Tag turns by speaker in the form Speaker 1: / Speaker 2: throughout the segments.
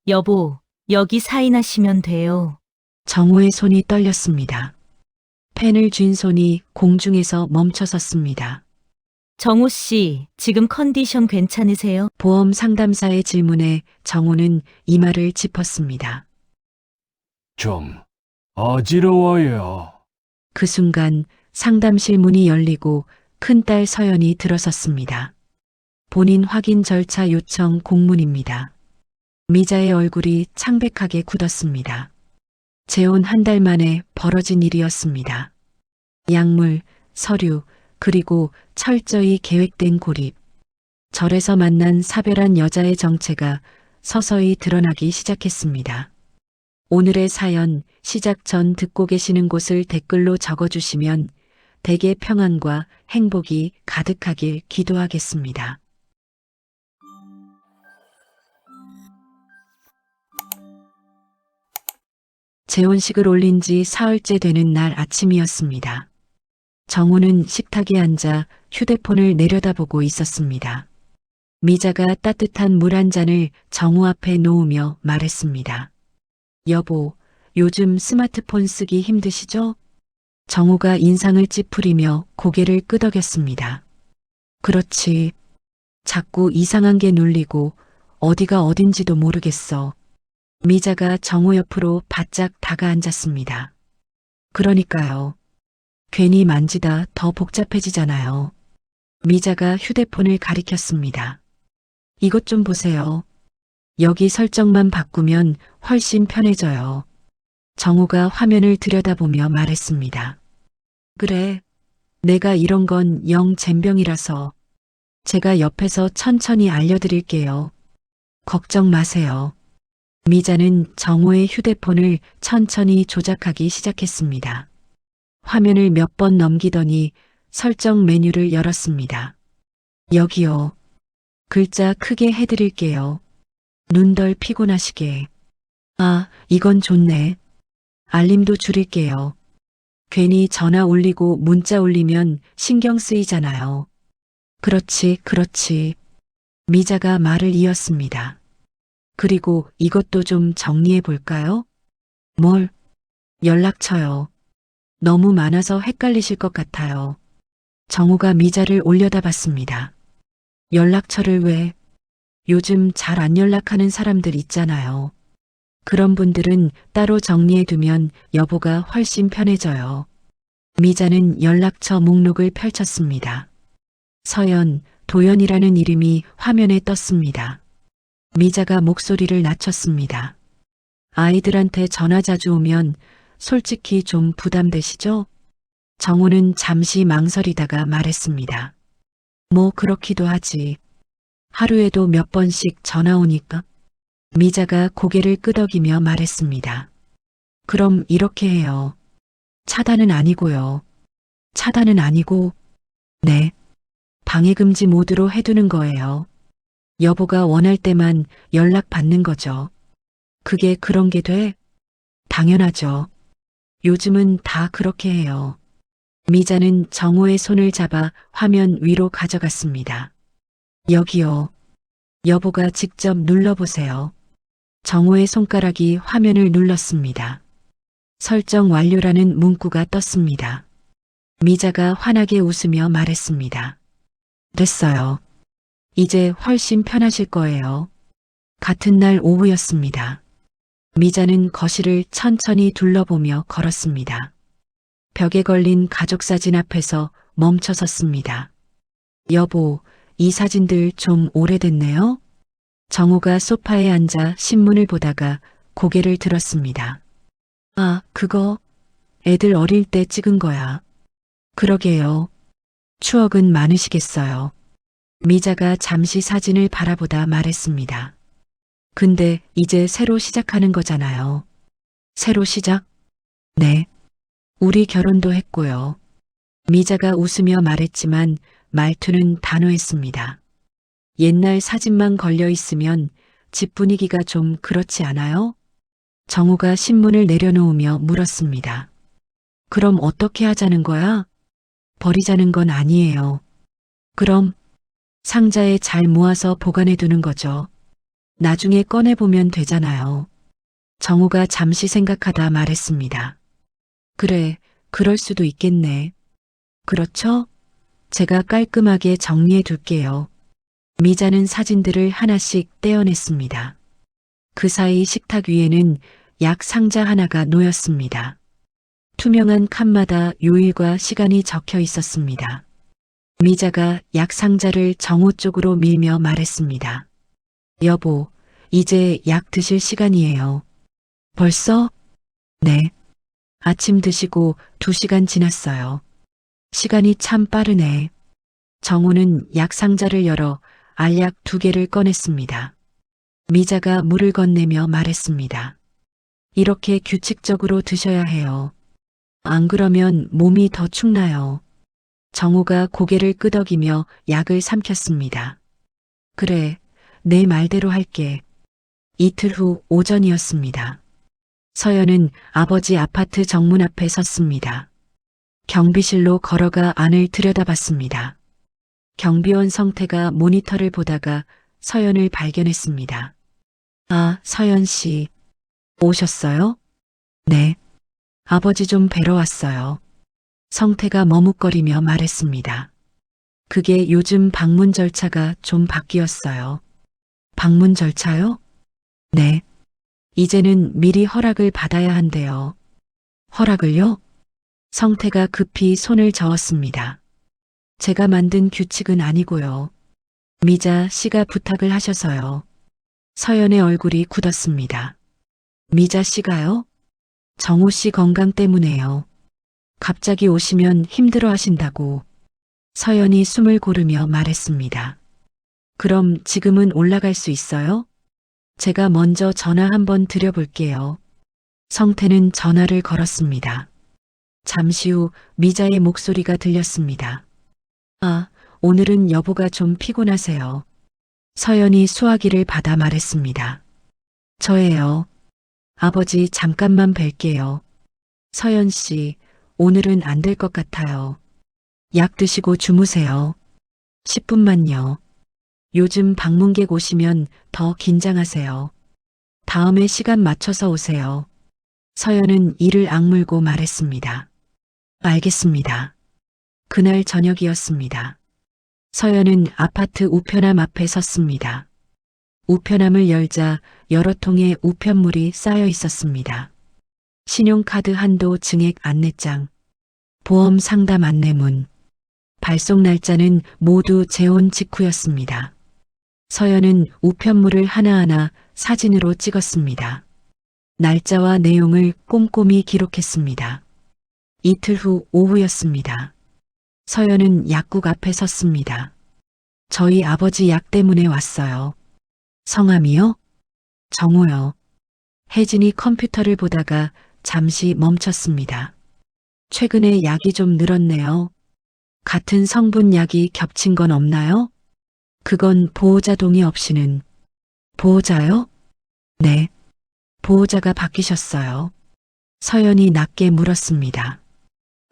Speaker 1: 여보, 여기 사인하시면 돼요.
Speaker 2: 정우의 손이 떨렸습니다. 펜을 쥔 손이 공중에서 멈춰섰습니다.
Speaker 1: 정우 씨, 지금 컨디션 괜찮으세요?
Speaker 2: 보험 상담사의 질문에 정우는 이마를 짚었습니다.
Speaker 3: 좀 어지러워요.
Speaker 2: 그 순간 상담실 문이 열리고 큰딸 서연이 들어섰습니다. 본인 확인 절차 요청 공문입니다. 미자의 얼굴이 창백하게 굳었습니다. 재혼 한 달 만에 벌어진 일이었습니다. 약물, 서류, 그리고 철저히 계획된 고립. 절에서 만난 사별한 여자의 정체가 서서히 드러나기 시작했습니다. 오늘의 사연 시작 전 듣고 계시는 곳을 댓글로 적어주시면 댁의 평안과 행복이 가득하길 기도하겠습니다. 재혼식을 올린 지 사흘째 되는 날 아침이었습니다. 정우는 식탁에 앉아 휴대폰을 내려다보고 있었습니다. 미자가 따뜻한 물 한 잔을 정우 앞에 놓으며 말했습니다. 여보, 요즘 스마트폰 쓰기 힘드시죠? 정우가 인상을 찌푸리며 고개를 끄덕였습니다. 그렇지. 자꾸 이상한 게 눌리고 어디가 어딘지도 모르겠어. 미자가 정우 옆으로 바짝 다가앉았습니다. 그러니까요. 괜히 만지다 더 복잡해지잖아요. 미자가 휴대폰을 가리켰습니다. 이것 좀 보세요. 여기 설정만 바꾸면 훨씬 편해져요. 정우가 화면을 들여다보며 말했습니다. 그래, 내가 이런 건 영 젬병이라서 제가 옆에서 천천히 알려드릴게요. 걱정 마세요. 미자는 정우의 휴대폰을 천천히 조작하기 시작했습니다. 화면을 몇 번 넘기더니 설정 메뉴를 열었습니다. 여기요. 글자 크게 해드릴게요. 눈 덜 피곤하시게. 아, 이건 좋네. 알림도 줄일게요. 괜히 전화 울리고 문자 울리면 신경 쓰이잖아요. 그렇지, 그렇지. 미자가 말을 이었습니다. 그리고 이것도 좀 정리해 볼까요? 뭘? 연락처요. 너무 많아서 헷갈리실 것 같아요. 정우가 미자를 올려다봤습니다. 연락처를 왜? 요즘 잘 안 연락하는 사람들 있잖아요. 그런 분들은 따로 정리해두면 여보가 훨씬 편해져요. 미자는 연락처 목록을 펼쳤습니다. 서연, 도연이라는 이름이 화면에 떴습니다. 미자가 목소리를 낮췄습니다. 아이들한테 전화 자주 오면 솔직히 좀 부담되시죠? 정우는 잠시 망설이다가 말했습니다. 뭐 그렇기도 하지. 하루에도 몇 번씩 전화 오니까. 미자가 고개를 끄덕이며 말했습니다. 그럼 이렇게 해요. 차단은 아니고요. 차단은 아니고, 네. 방해금지 모드로 해두는 거예요. 여보가 원할 때만 연락 받는 거죠. 그게 그런 게 돼? 당연하죠. 요즘은 다 그렇게 해요. 미자는 정우의 손을 잡아 화면 위로 가져갔습니다. 여기요. 여보가 직접 눌러보세요. 정우의 손가락이 화면을 눌렀습니다. 설정 완료라는 문구가 떴습니다. 미자가 환하게 웃으며 말했습니다. 됐어요. 이제 훨씬 편하실 거예요. 같은 날 오후였습니다. 미자는 거실을 천천히 둘러보며 걸었습니다. 벽에 걸린 가족사진 앞에서 멈춰섰습니다. 여보, 이 사진들 좀 오래됐네요? 정우가 소파에 앉아 신문을 보다가 고개를 들었습니다. 아, 그거 애들 어릴 때 찍은 거야. 그러게요. 추억은 많으시겠어요. 미자가 잠시 사진을 바라보다 말했습니다. 근데 이제 새로 시작하는 거잖아요. 새로 시작? 네. 우리 결혼도 했고요. 미자가 웃으며 말했지만 말투는 단호했습니다. 옛날 사진만 걸려 있으면 집 분위기가 좀 그렇지 않아요? 정우가 신문을 내려놓으며 물었습니다. 그럼 어떻게 하자는 거야? 버리자는 건 아니에요. 그럼 상자에 잘 모아서 보관해 두는 거죠. 나중에 꺼내보면 되잖아요. 정우가 잠시 생각하다 말했습니다. 그래, 그럴 수도 있겠네. 그렇죠? 제가 깔끔하게 정리해 둘게요. 미자는 사진들을 하나씩 떼어냈습니다. 그 사이 식탁 위에는 약 상자 하나가 놓였습니다. 투명한 칸마다 요일과 시간이 적혀 있었습니다. 미자가 약 상자를 정우 쪽으로 밀며 말했습니다. 여보, 이제 약 드실 시간이에요. 벌써? 네. 아침 드시고 2시간 지났어요. 시간이 참 빠르네. 정우는 약 상자를 열어 알약 2개를 꺼냈습니다. 미자가 물을 건네며 말했습니다. 이렇게 규칙적으로 드셔야 해요. 안 그러면 몸이 더 축나요. 정우가 고개를 끄덕이며 약을 삼켰습니다. 그래, 내 말대로 할게. 이틀 후 오전이었습니다. 서연은 아버지 아파트 정문 앞에 섰습니다. 경비실로 걸어가 안을 들여다봤습니다. 경비원 성태가 모니터를 보다가 서연을 발견했습니다. 아, 서연 씨. 오셨어요? 네. 아버지 좀 뵈러 왔어요. 성태가 머뭇거리며 말했습니다. 그게 요즘 방문 절차가 좀 바뀌었어요. 방문 절차요? 네. 이제는 미리 허락을 받아야 한대요. 허락을요? 성태가 급히 손을 저었습니다. 제가 만든 규칙은 아니고요. 미자 씨가 부탁을 하셔서요. 서연의 얼굴이 굳었습니다. 미자 씨가요? 정우 씨 건강 때문에요. 갑자기 오시면 힘들어 하신다고. 서연이 숨을 고르며 말했습니다. 그럼 지금은 올라갈 수 있어요? 제가 먼저 전화 한번 드려볼게요. 성태는 전화를 걸었습니다. 잠시 후 미자의 목소리가 들렸습니다. 아, 오늘은 여보가 좀 피곤하세요. 서연이 수화기를 받아 말했습니다. 저예요. 아버지 잠깐만 뵐게요. 서연 씨, 오늘은 안 될 것 같아요. 약 드시고 주무세요. 10분만요. 요즘 방문객 오시면 더 긴장하세요. 다음에 시간 맞춰서 오세요. 서연은 이를 악물고 말했습니다. 알겠습니다. 그날 저녁이었습니다. 서연은 아파트 우편함 앞에 섰습니다. 우편함을 열자 여러 통의 우편물이 쌓여 있었습니다. 신용카드 한도 증액 안내장, 보험 상담 안내문, 발송 날짜는 모두 재혼 직후였습니다. 서연은 우편물을 하나하나 사진으로 찍었습니다. 날짜와 내용을 꼼꼼히 기록했습니다. 이틀 후 오후였습니다. 서연은 약국 앞에 섰습니다. 저희 아버지 약 때문에 왔어요. 성함이요? 정우요. 혜진이 컴퓨터를 보다가 잠시 멈췄습니다. 최근에 약이 좀 늘었네요. 같은 성분 약이 겹친 건 없나요? 그건 보호자 동의 없이는. 보호자요? 네. 보호자가 바뀌셨어요. 서연이 낮게 물었습니다.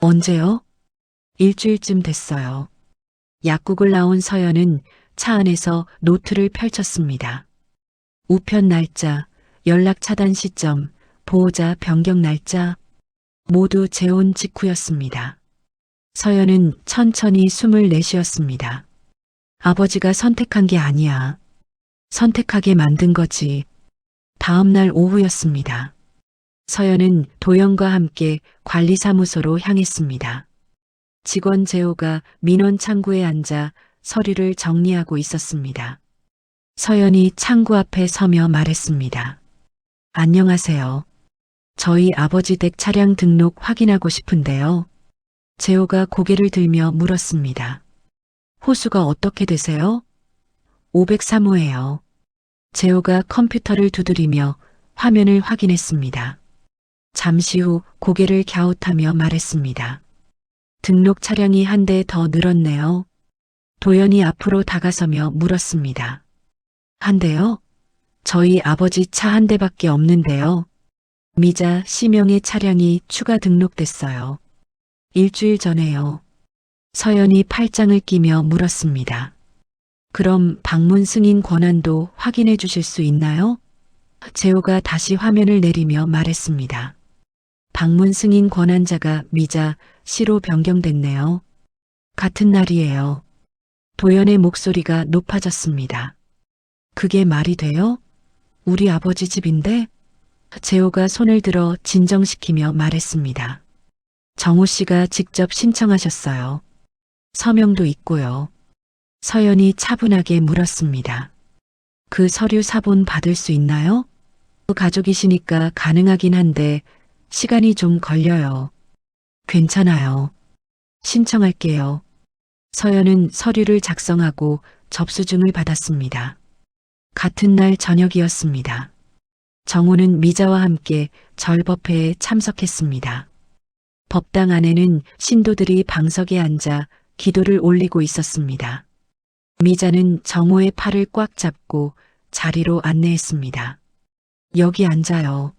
Speaker 2: 언제요? 일주일쯤 됐어요. 약국을 나온 서연은 차 안에서 노트를 펼쳤습니다. 우편 날짜, 연락 차단 시점, 보호자 변경 날짜, 모두 재혼 직후였습니다. 서연은 천천히 숨을 내쉬었습니다. 아버지가 선택한 게 아니야. 선택하게 만든 거지. 다음 날 오후였습니다. 서연은 도영과 함께 관리사무소로 향했습니다. 직원 재호가 민원 창구에 앉아 서류를 정리하고 있었습니다. 서연이 창구 앞에 서며 말했습니다. 안녕하세요. 저희 아버지 댁 차량 등록 확인하고 싶은데요. 재호가 고개를 들며 물었습니다. 호수가 어떻게 되세요? 503호예요. 재호가 컴퓨터를 두드리며 화면을 확인했습니다. 잠시 후 고개를 갸웃하며 말했습니다. 등록 차량이 한 대 더 늘었네요. 도연이 앞으로 다가서며 물었습니다. 한 대요? 저희 아버지 차 한 대밖에 없는데요. 미자 씨명의 차량이 추가 등록됐어요. 일주일 전에요. 서연이 팔짱을 끼며 물었습니다. 그럼 방문 승인 권한도 확인해 주실 수 있나요? 재호가 다시 화면을 내리며 말했습니다. 방문 승인 권한자가 미자 씨로 변경됐네요. 같은 날이에요. 도연의 목소리가 높아졌습니다. 그게 말이 돼요? 우리 아버지 집인데? 재호가 손을 들어 진정시키며 말했습니다. 정호 씨가 직접 신청하셨어요. 서명도 있고요. 서연이 차분하게 물었습니다. 그 서류 사본 받을 수 있나요? 가족이시니까 가능하긴 한데 시간이 좀 걸려요. 괜찮아요. 신청할게요. 서연은 서류를 작성하고 접수증을 받았습니다. 같은 날 저녁이었습니다. 정호는 미자와 함께 절법회에 참석했습니다. 법당 안에는 신도들이 방석에 앉아 기도를 올리고 있었습니다. 미자는 정호의 팔을 꽉 잡고 자리로 안내했습니다. 여기 앉아요.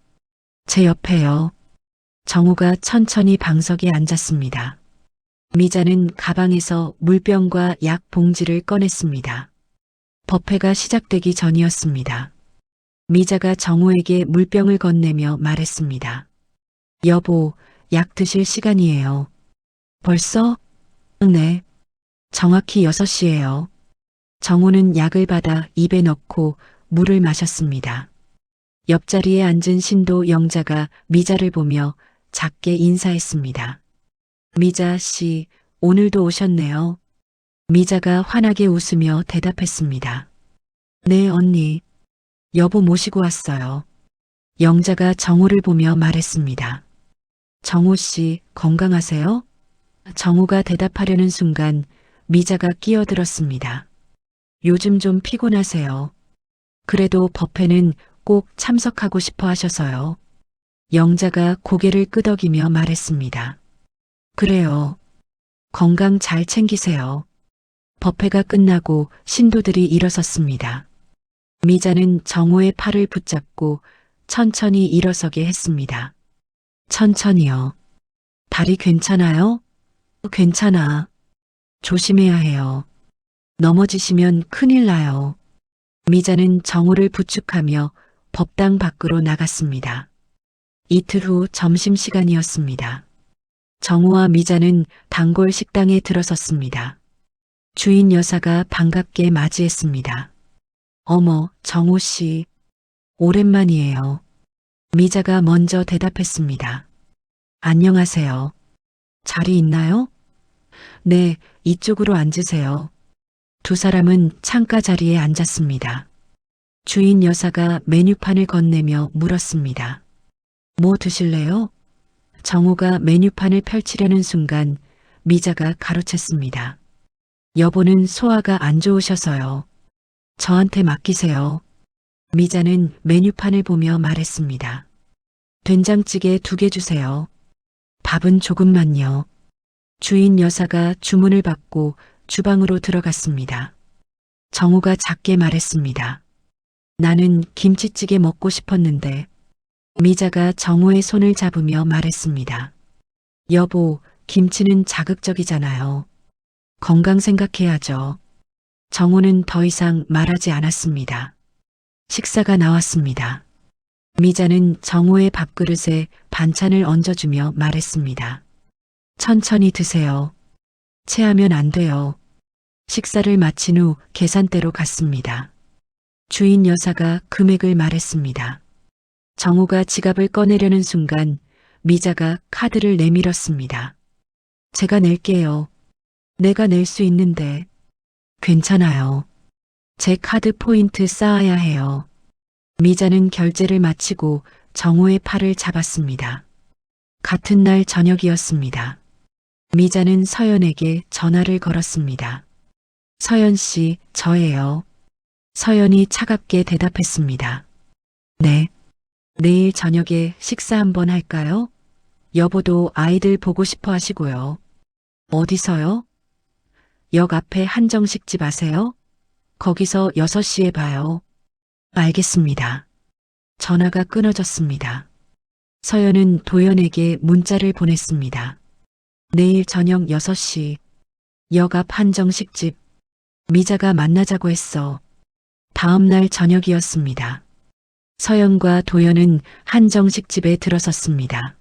Speaker 2: 제 옆에요. 정호가 천천히 방석에 앉았습니다. 미자는 가방에서 물병과 약 봉지를 꺼냈습니다. 법회가 시작되기 전이었습니다. 미자가 정호에게 물병을 건네며 말했습니다. 여보, 약 드실 시간이에요. 벌써? 네. 정확히 6시예요. 정호는 약을 받아 입에 넣고 물을 마셨습니다. 옆자리에 앉은 신도 영자가 미자를 보며 작게 인사했습니다. 미자 씨, 오늘도 오셨네요. 미자가 환하게 웃으며 대답했습니다. 네, 언니. 여보 모시고 왔어요. 영자가 정호를 보며 말했습니다. 정호 씨, 건강하세요? 정호가 대답하려는 순간 미자가 끼어들었습니다. 요즘 좀 피곤하세요. 그래도 법회는 꼭 참석하고 싶어 하셔서요. 영자가 고개를 끄덕이며 말했습니다. 그래요. 건강 잘 챙기세요. 법회가 끝나고 신도들이 일어섰습니다. 미자는 정호의 팔을 붙잡고 천천히 일어서게 했습니다. 천천히요. 다리 괜찮아요? 괜찮아. 조심해야 해요. 넘어지시면 큰일 나요. 미자는 정호를 부축하며 법당 밖으로 나갔습니다. 이틀 후 점심시간이었습니다. 정호와 미자는 단골 식당에 들어섰습니다. 주인 여사가 반갑게 맞이했습니다. 어머, 정호 씨. 오랜만이에요. 미자가 먼저 대답했습니다. 안녕하세요. 자리 있나요? 네, 이쪽으로 앉으세요. 두 사람은 창가 자리에 앉았습니다. 주인 여사가 메뉴판을 건네며 물었습니다. 뭐 드실래요? 정호가 메뉴판을 펼치려는 순간 미자가 가로챘습니다. 여보는 소화가 안 좋으셔서요. 저한테 맡기세요. 미자는 메뉴판을 보며 말했습니다. 된장찌개 2개 주세요. 밥은 조금만요. 주인 여사가 주문을 받고 주방으로 들어갔습니다. 정호가 작게 말했습니다. 나는 김치찌개 먹고 싶었는데. 미자가 정호의 손을 잡으며 말했습니다. 여보, 김치는 자극적이잖아요. 건강 생각해야죠. 정호는 더 이상 말하지 않았습니다. 식사가 나왔습니다. 미자는 정호의 밥그릇에 반찬을 얹어주며 말했습니다. 천천히 드세요. 체하면 안 돼요. 식사를 마친 후 계산대로 갔습니다. 주인 여사가 금액을 말했습니다. 정호가 지갑을 꺼내려는 순간 미자가 카드를 내밀었습니다. 제가 낼게요. 내가 낼 수 있는데. 괜찮아요. 제 카드 포인트 쌓아야 해요. 미자는 결제를 마치고 정호의 팔을 잡았습니다. 같은 날 저녁이었습니다. 미자는 서연에게 전화를 걸었습니다. 서연 씨, 저예요. 서연이 차갑게 대답했습니다. 네. 내일 저녁에 식사 한번 할까요? 여보도 아이들 보고 싶어 하시고요. 어디서요? 역 앞에 한정식집 아세요? 거기서 6시에 봐요. 알겠습니다. 전화가 끊어졌습니다. 서연은 도연에게 문자를 보냈습니다. 내일 저녁 6시, 역 앞 한정식집. 미자가 만나자고 했어. 다음 날 저녁이었습니다. 서연과 도연은 한정식 집에 들어섰습니다.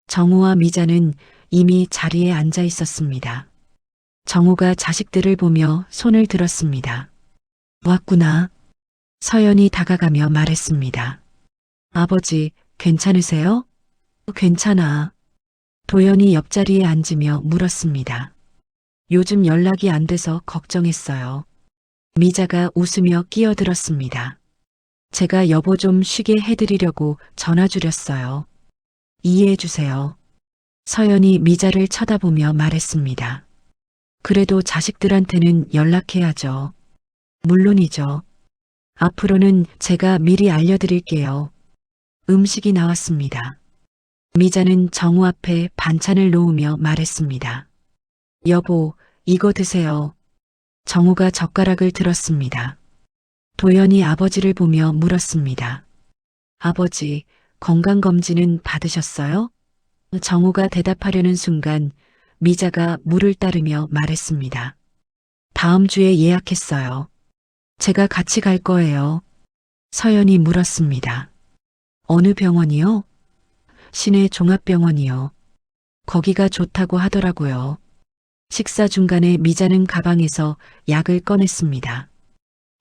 Speaker 2: 정우와 미자는 이미 자리에 앉아 있었습니다. 정우가 자식들을 보며 손을 들었습니다. 왔구나. 서연이 다가가며 말했습니다. 아버지, 괜찮으세요? 괜찮아. 도연이 옆자리에 앉으며 물었습니다. 요즘 연락이 안 돼서 걱정했어요. 미자가 웃으며 끼어들었습니다. 제가 여보 좀 쉬게 해드리려고 전화 줄였어요. 이해해 주세요. 서연이 미자를 쳐다보며 말했습니다. 그래도 자식들한테는 연락해야죠. 물론이죠. 앞으로는 제가 미리 알려드릴게요. 음식이 나왔습니다. 미자는 정우 앞에 반찬을 놓으며 말했습니다. 여보, 이거 드세요. 정우가 젓가락을 들었습니다. 도연이 아버지를 보며 물었습니다. 아버지, 건강검진은 받으셨어요? 정우가 대답하려는 순간 미자가 물을 따르며 말했습니다. 다음 주에 예약했어요. 제가 같이 갈 거예요. 서연이 물었습니다. 어느 병원이요? 시내 종합병원이요. 거기가 좋다고 하더라고요. 식사 중간에 미자는 가방에서 약을 꺼냈습니다.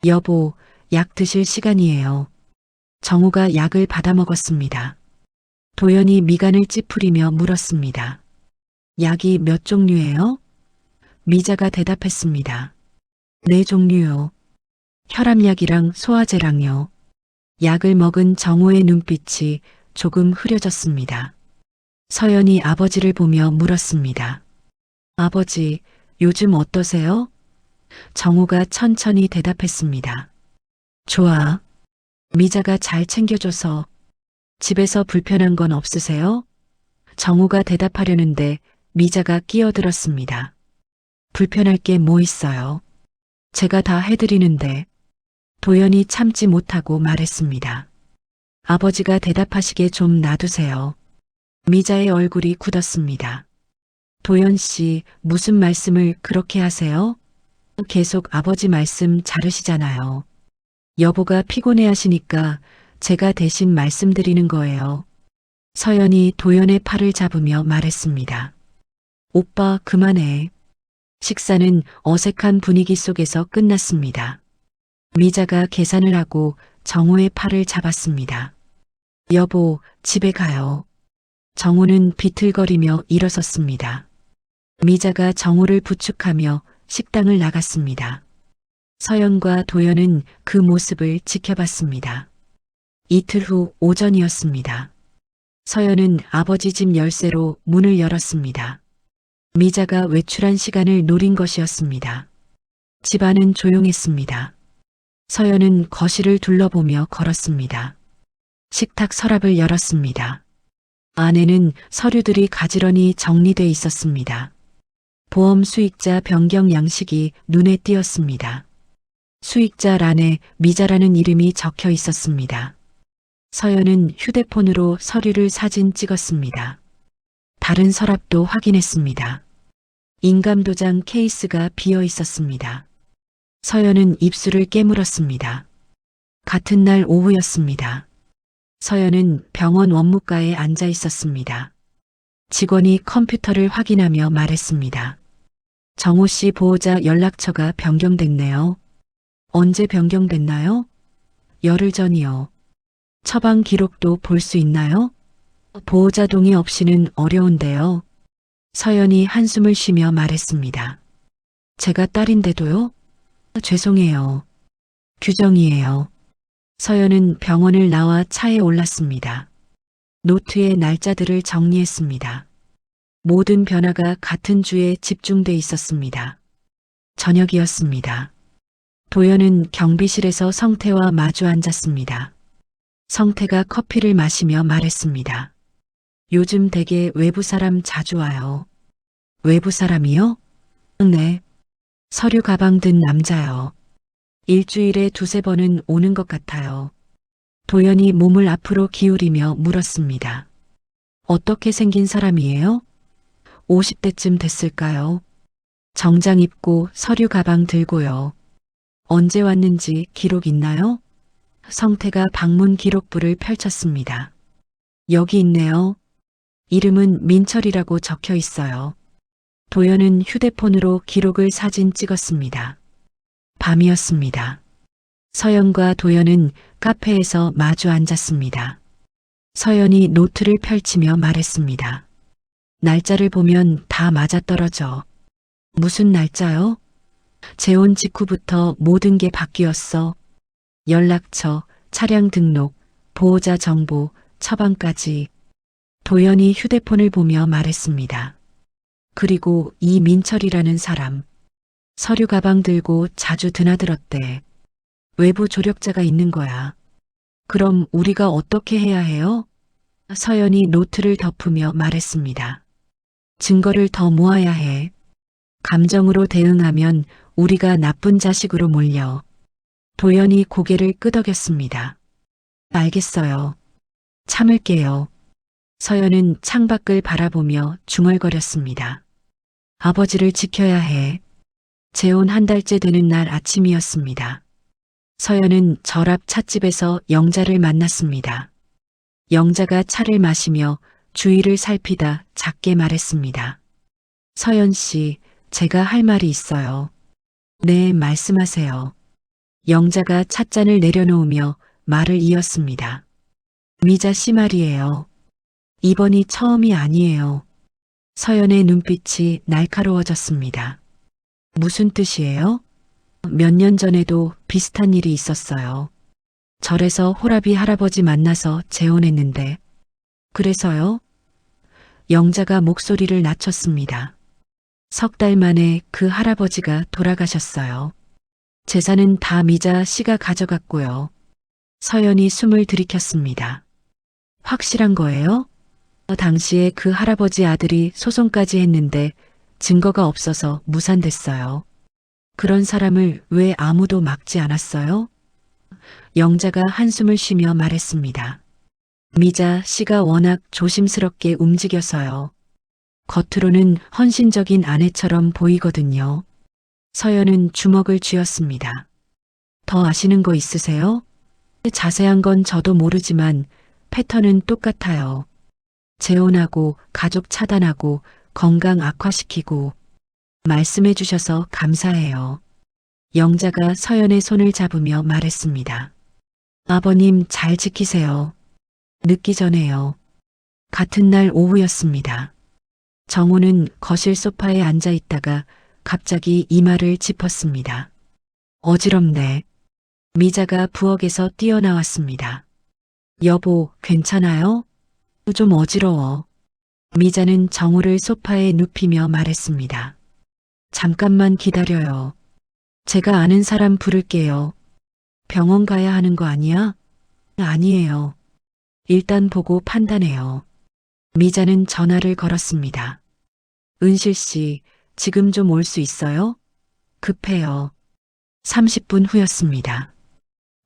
Speaker 2: 여보, 약 드실 시간이에요. 정우가 약을 받아 먹었습니다. 도연이 미간을 찌푸리며 물었습니다. 약이 몇 종류예요? 미자가 대답했습니다. 4종류요. 혈압약이랑 소화제랑요. 약을 먹은 정우의 눈빛이 조금 흐려졌습니다. 서연이 아버지를 보며 물었습니다. 아버지, 요즘 어떠세요? 정우가 천천히 대답했습니다. 좋아. 미자가 잘 챙겨줘서. 집에서 불편한 건 없으세요? 정우가 대답하려는데 미자가 끼어들었습니다. 불편할 게 뭐 있어요? 제가 다 해드리는데. 도연이 참지 못하고 말했습니다. 아버지가 대답하시게 좀 놔두세요. 미자의 얼굴이 굳었습니다. 도연 씨, 무슨 말씀을 그렇게 하세요? 계속 아버지 말씀 자르시잖아요. 여보가 피곤해 하시니까 제가 대신 말씀드리는 거예요. 서연이 도연의 팔을 잡으며 말했습니다. 오빠, 그만해. 식사는 어색한 분위기 속에서 끝났습니다. 미자가 계산을 하고 정우의 팔을 잡았습니다. 여보, 집에 가요. 정우는 비틀거리며 일어섰습니다. 미자가 정우를 부축하며 식당을 나갔습니다. 서연과 도연은 그 모습을 지켜봤습니다. 이틀 후 오전이었습니다. 서연은 아버지 집 열쇠로 문을 열었습니다. 미자가 외출한 시간을 노린 것이었습니다. 집안은 조용했습니다. 서연은 거실을 둘러보며 걸었습니다. 식탁 서랍을 열었습니다. 안에는 서류들이 가지런히 정리돼 있었습니다. 보험 수익자 변경 양식이 눈에 띄었습니다. 수익자란에 미자라는 이름이 적혀 있었습니다. 서연은 휴대폰으로 서류를 사진 찍었습니다. 다른 서랍도 확인했습니다. 인감도장 케이스가 비어 있었습니다. 서연은 입술을 깨물었습니다. 같은 날 오후였습니다. 서연은 병원 원무과에 앉아 있었습니다. 직원이 컴퓨터를 확인하며 말했습니다. 정우 씨 보호자 연락처가 변경됐네요. 언제 변경됐나요? 열흘 전이요. 처방 기록도 볼 수 있나요? 보호자 동의 없이는 어려운데요. 서연이 한숨을 쉬며 말했습니다. 제가 딸인데도요? 죄송해요. 규정이에요. 서연은 병원을 나와 차에 올랐습니다. 노트에 날짜들을 정리했습니다. 모든 변화가 같은 주에 집중돼 있었습니다. 저녁이었습니다. 도연은 경비실에서 성태와 마주 앉았습니다. 성태가 커피를 마시며 말했습니다. 요즘 댁에 외부 사람 자주 와요. 외부 사람이요? 네. 서류 가방 든 남자요. 일주일에 2~3번은 오는 것 같아요. 도연이 몸을 앞으로 기울이며 물었습니다. 어떻게 생긴 사람이에요? 50대쯤 됐을까요? 정장 입고 서류 가방 들고요. 언제 왔는지 기록 있나요? 성태가 방문 기록부를 펼쳤습니다. 여기 있네요. 이름은 민철이라고 적혀 있어요. 도연은 휴대폰으로 기록을 사진 찍었습니다. 밤이었습니다. 서연과 도연은 카페에서 마주 앉았습니다. 서연이 노트를 펼치며 말했습니다. 날짜를 보면 다 맞아떨어져. 무슨 날짜요? 재혼 직후부터 모든 게 바뀌었어. 연락처, 차량 등록, 보호자 정보, 처방까지. 도연이 휴대폰을 보며 말했습니다. 그리고 이 민철이라는 사람. 서류 가방 들고 자주 드나들었대. 외부 조력자가 있는 거야. 그럼 우리가 어떻게 해야 해요? 서연이 노트를 덮으며 말했습니다. 증거를 더 모아야 해. 감정으로 대응하면 우리가 나쁜 자식으로 몰려. 도연이 고개를 끄덕였습니다. 알겠어요. 참을게요. 서연은 창밖을 바라보며 중얼거렸습니다. 아버지를 지켜야 해. 재혼 한 달째 되는 날 아침이었습니다. 서연은 절 앞 찻집에서 영자를 만났습니다. 영자가 차를 마시며 주위를 살피다 작게 말했습니다. 서연 씨, 제가 할 말이 있어요. 네, 말씀하세요. 영자가 찻잔을 내려놓으며 말을 이었습니다. 미자 씨 말이에요. 이번이 처음이 아니에요. 서연의 눈빛이 날카로워졌습니다. 무슨 뜻이에요? 몇 년 전에도 비슷한 일이 있었어요. 절에서 호라비 할아버지 만나서 재혼했는데. 그래서요? 영자가 목소리를 낮췄습니다. 석 달 만에 그 할아버지가 돌아가셨어요. 재산은 다 미자 씨가 가져갔고요. 서연이 숨을 들이켰습니다. 확실한 거예요? 당시에 그 할아버지 아들이 소송까지 했는데 증거가 없어서 무산됐어요. 그런 사람을 왜 아무도 막지 않았어요? 영자가 한숨을 쉬며 말했습니다. 미자 씨가 워낙 조심스럽게 움직여서요. 겉으로는 헌신적인 아내처럼 보이거든요. 서연은 주먹을 쥐었습니다. 더 아시는 거 있으세요? 자세한 건 저도 모르지만 패턴은 똑같아요. 재혼하고 가족 차단하고 건강 악화시키고. 말씀해 주셔서 감사해요. 영자가 서연의 손을 잡으며 말했습니다. 아버님 잘 지키세요. 늦기 전에요. 같은 날 오후였습니다. 정우는 거실 소파에 앉아 있다가 갑자기 이마를 짚었습니다. 어지럽네. 미자가 부엌에서 뛰어나왔습니다. 여보, 괜찮아요? 좀 어지러워. 미자는 정우를 소파에 눕히며 말했습니다. 잠깐만 기다려요. 제가 아는 사람 부를게요. 병원 가야 하는 거 아니야? 아니에요. 일단 보고 판단해요. 미자는 전화를 걸었습니다. 은실 씨, 지금 좀 올 수 있어요? 급해요. 30분 후였습니다.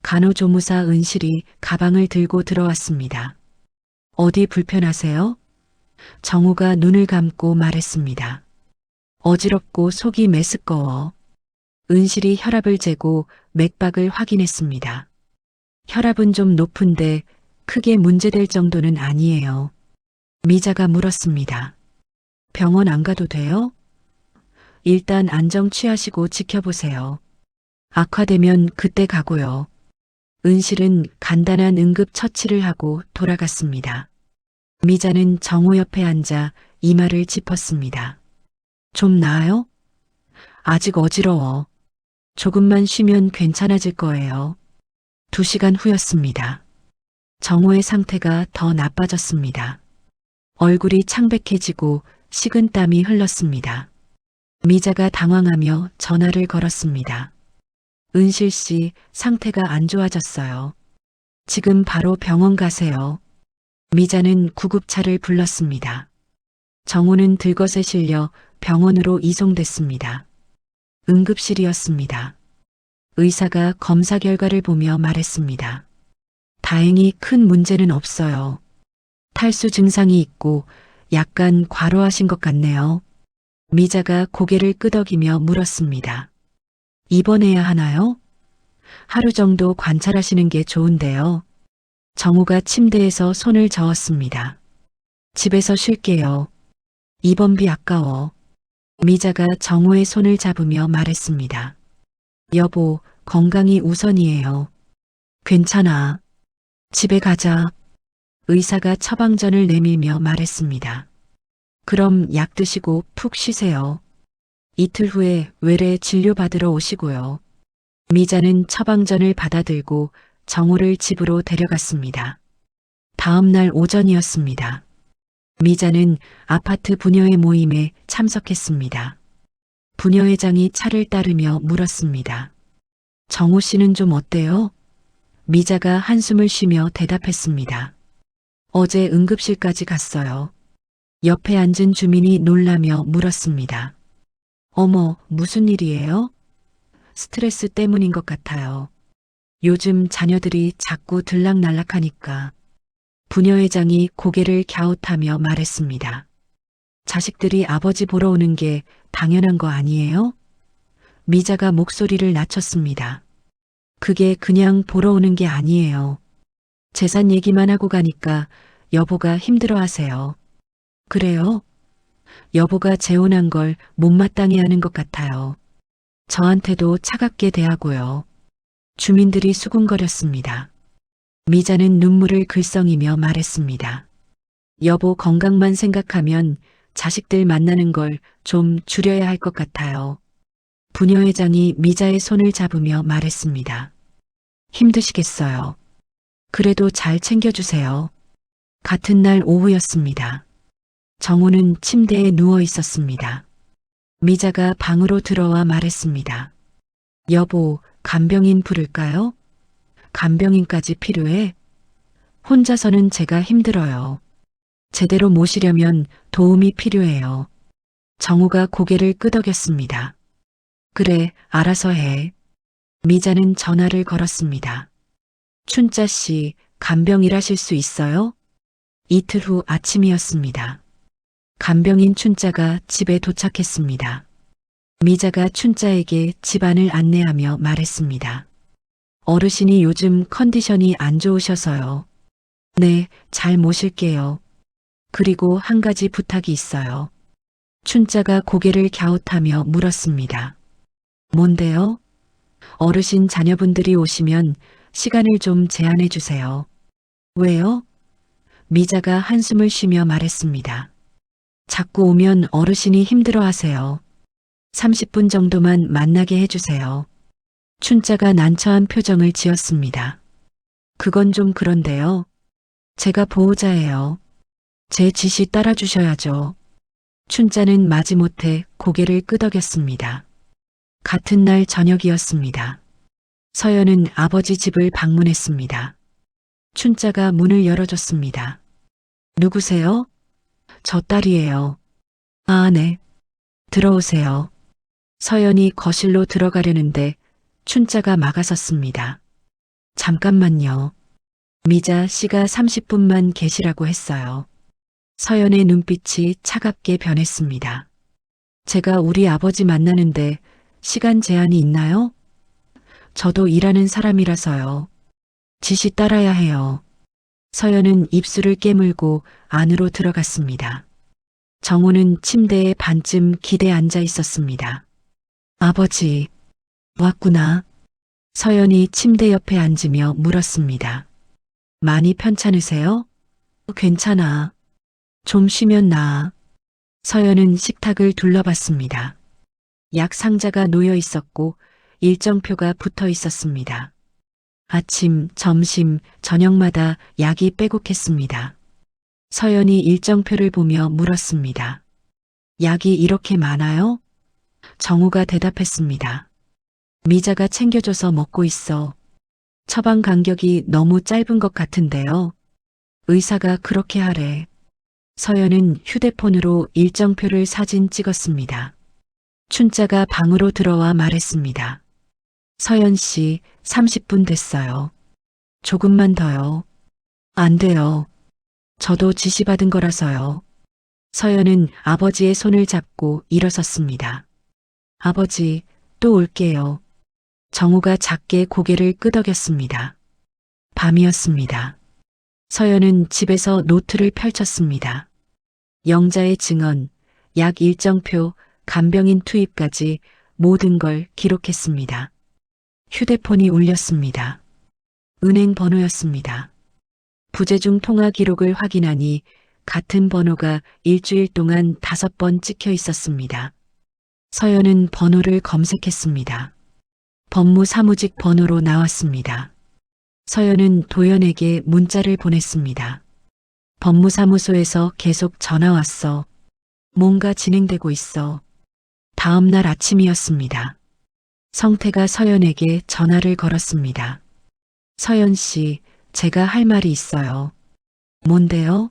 Speaker 2: 간호조무사 은실이 가방을 들고 들어왔습니다. 어디 불편하세요? 정우가 눈을 감고 말했습니다. 어지럽고 속이 메스꺼워. 은실이 혈압을 재고 맥박을 확인했습니다. 혈압은 좀 높은데 크게 문제될 정도는 아니에요. 미자가 물었습니다. 병원 안 가도 돼요? 일단 안정 취하시고 지켜보세요. 악화되면 그때 가고요. 은실은 간단한 응급 처치를 하고 돌아갔습니다. 미자는 정우 옆에 앉아 이마를 짚었습니다. 좀 나아요? 아직 어지러워. 조금만 쉬면 괜찮아질 거예요. 2시간 후였습니다. 정우의 상태가 더 나빠졌습니다. 얼굴이 창백해지고 식은땀이 흘렀습니다. 미자가 당황하며 전화를 걸었습니다. 은실 씨, 상태가 안 좋아졌어요. 지금 바로 병원 가세요. 미자는 구급차를 불렀습니다. 정우는 들것에 실려 병원으로 이송됐습니다. 응급실이었습니다. 의사가 검사 결과를 보며 말했습니다. 다행히 큰 문제는 없어요. 탈수 증상이 있고 약간 과로하신 것 같네요. 미자가 고개를 끄덕이며 물었습니다. 입원해야 하나요? 하루 정도 관찰하시는 게 좋은데요. 정우가 침대에서 손을 저었습니다. 집에서 쉴게요. 입원비 아까워. 미자가 정우의 손을 잡으며 말했습니다. 여보, 건강이 우선이에요. 괜찮아. 집에 가자. 의사가 처방전을 내밀며 말했습니다. 그럼 약 드시고 푹 쉬세요. 이틀 후에 외래 진료받으러 오시고요. 미자는 처방전을 받아들고 정우를 집으로 데려갔습니다. 다음 날 오전이었습니다. 미자는 아파트 부녀회 모임에 참석했습니다. 부녀회장이 차를 따르며 물었습니다. 정우 씨는 좀 어때요? 미자가 한숨을 쉬며 대답했습니다. 어제 응급실까지 갔어요. 옆에 앉은 주민이 놀라며 물었습니다. 어머, 무슨 일이에요? 스트레스 때문인 것 같아요. 요즘 자녀들이 자꾸 들락날락하니까. 부녀회장이 고개를 갸웃하며 말했습니다. 자식들이 아버지 보러 오는 게 당연한 거 아니에요? 미자가 목소리를 낮췄습니다. 그게 그냥 보러 오는 게 아니에요. 재산 얘기만 하고 가니까 여보가 힘들어하세요. 그래요? 여보가 재혼한 걸 못마땅해 하는 것 같아요. 저한테도 차갑게 대하고요. 주민들이 수군거렸습니다. 미자는 눈물을 글썽이며 말했습니다. 여보 건강만 생각하면 자식들 만나는 걸 좀 줄여야 할 것 같아요. 부녀회장이 미자의 손을 잡으며 말했습니다. 힘드시겠어요. 그래도 잘 챙겨주세요. 같은 날 오후였습니다. 정우는 침대에 누워 있었습니다. 미자가 방으로 들어와 말했습니다. 여보, 간병인 부를까요? 간병인까지 필요해? 혼자서는 제가 힘들어요. 제대로 모시려면 도움이 필요해요. 정우가 고개를 끄덕였습니다. 그래, 알아서 해. 미자는 전화를 걸었습니다. 춘자 씨, 간병 일하실 수 있어요? 이틀 후 아침이었습니다. 간병인 춘자가 집에 도착했습니다. 미자가 춘자에게 집안을 안내하며 말했습니다. 어르신이 요즘 컨디션이 안 좋으셔서요. 네, 잘 모실게요. 그리고 한 가지 부탁이 있어요. 춘자가 고개를 갸웃하며 물었습니다. 뭔데요? 어르신 자녀분들이 오시면 시간을 좀 제한해 주세요. 왜요? 미자가 한숨을 쉬며 말했습니다. 자꾸 오면 어르신이 힘들어 하세요. 30분 정도만 만나게 해주세요. 춘자가 난처한 표정을 지었습니다. 그건 좀 그런데요. 제가 보호자예요. 제 지시 따라주셔야죠. 춘자는 마지못해 고개를 끄덕였습니다. 같은 날 저녁이었습니다. 서연은 아버지 집을 방문했습니다. 춘자가 문을 열어줬습니다. 누구세요? 저 딸이에요. 아, 네. 들어오세요. 서연이 거실로 들어가려는데 춘자가 막아섰습니다. 잠깐만요. 미자 씨가 30분만 계시라고 했어요. 서연의 눈빛이 차갑게 변했습니다. 제가 우리 아버지 만나는데 시간 제한이 있나요? 저도 일하는 사람이라서요. 지시 따라야 해요. 서연은 입술을 깨물고 안으로 들어갔습니다. 정우는 침대에 반쯤 기대 앉아 있었습니다. 아버지, 왔구나. 서연이 침대 옆에 앉으며 물었습니다. 많이 편찮으세요? 괜찮아. 좀 쉬면 나아. 서연은 식탁을 둘러봤습니다. 약 상자가 놓여 있었고 일정표가 붙어 있었습니다. 아침, 점심, 저녁마다 약이 빼곡했습니다. 서연이 일정표를 보며 물었습니다. 약이 이렇게 많아요? 정우가 대답했습니다. 미자가 챙겨줘서 먹고 있어. 처방 간격이 너무 짧은 것 같은데요. 의사가 그렇게 하래. 서연은 휴대폰으로 일정표를 사진 찍었습니다. 춘자가 방으로 들어와 말했습니다. 서연 씨, 30분 됐어요. 조금만 더요. 안 돼요. 저도 지시받은 거라서요. 서연은 아버지의 손을 잡고 일어섰습니다. 아버지, 또 올게요. 정우가 작게 고개를 끄덕였습니다. 밤이었습니다. 서연은 집에서 노트를 펼쳤습니다. 영자의 증언, 약 일정표, 간병인 투입까지 모든 걸 기록했습니다. 휴대폰이 울렸습니다. 은행 번호였습니다. 부재중 통화 기록을 확인하니 같은 번호가 일주일 동안 5번 찍혀 있었습니다. 서연은 번호를 검색했습니다. 법무사무직 번호로 나왔습니다. 서연은 도연에게 문자를 보냈습니다. 법무사무소에서 계속 전화 왔어. 뭔가 진행되고 있어. 다음 날 아침이었습니다. 성태가 서연에게 전화를 걸었습니다. 서연 씨, 제가 할 말이 있어요. 뭔데요?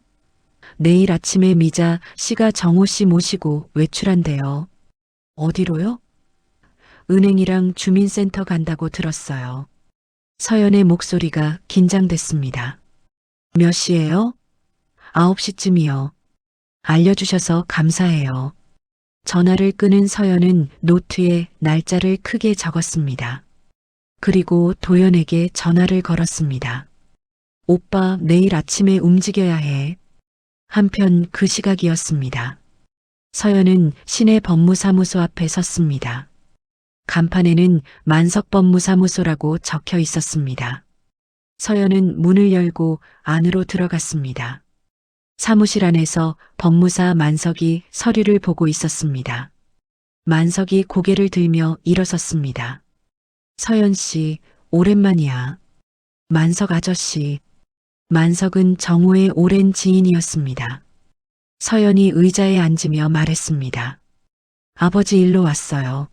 Speaker 2: 내일 아침에 미자 씨가 정우 씨 모시고 외출한대요. 어디로요? 은행이랑 주민센터 간다고 들었어요. 서연의 목소리가 긴장됐습니다. 몇 시예요? 9시쯤이요. 알려주셔서 감사해요. 전화를 끊은 서연은 노트에 날짜를 크게 적었습니다. 그리고 도연에게 전화를 걸었습니다. 오빠, 내일 아침에 움직여야 해. 한편 그 시각이었습니다. 서연은 시내 법무사무소 앞에 섰습니다. 간판에는 만석법무사무소라고 적혀 있었습니다. 서연은 문을 열고 안으로 들어갔습니다. 사무실 안에서 법무사 만석이 서류를 보고 있었습니다. 만석이 고개를 들며 일어섰습니다. 서연 씨, 오랜만이야. 만석 아저씨. 만석은 정우의 오랜 지인이었습니다. 서연이 의자에 앉으며 말했습니다. 아버지 일로 왔어요.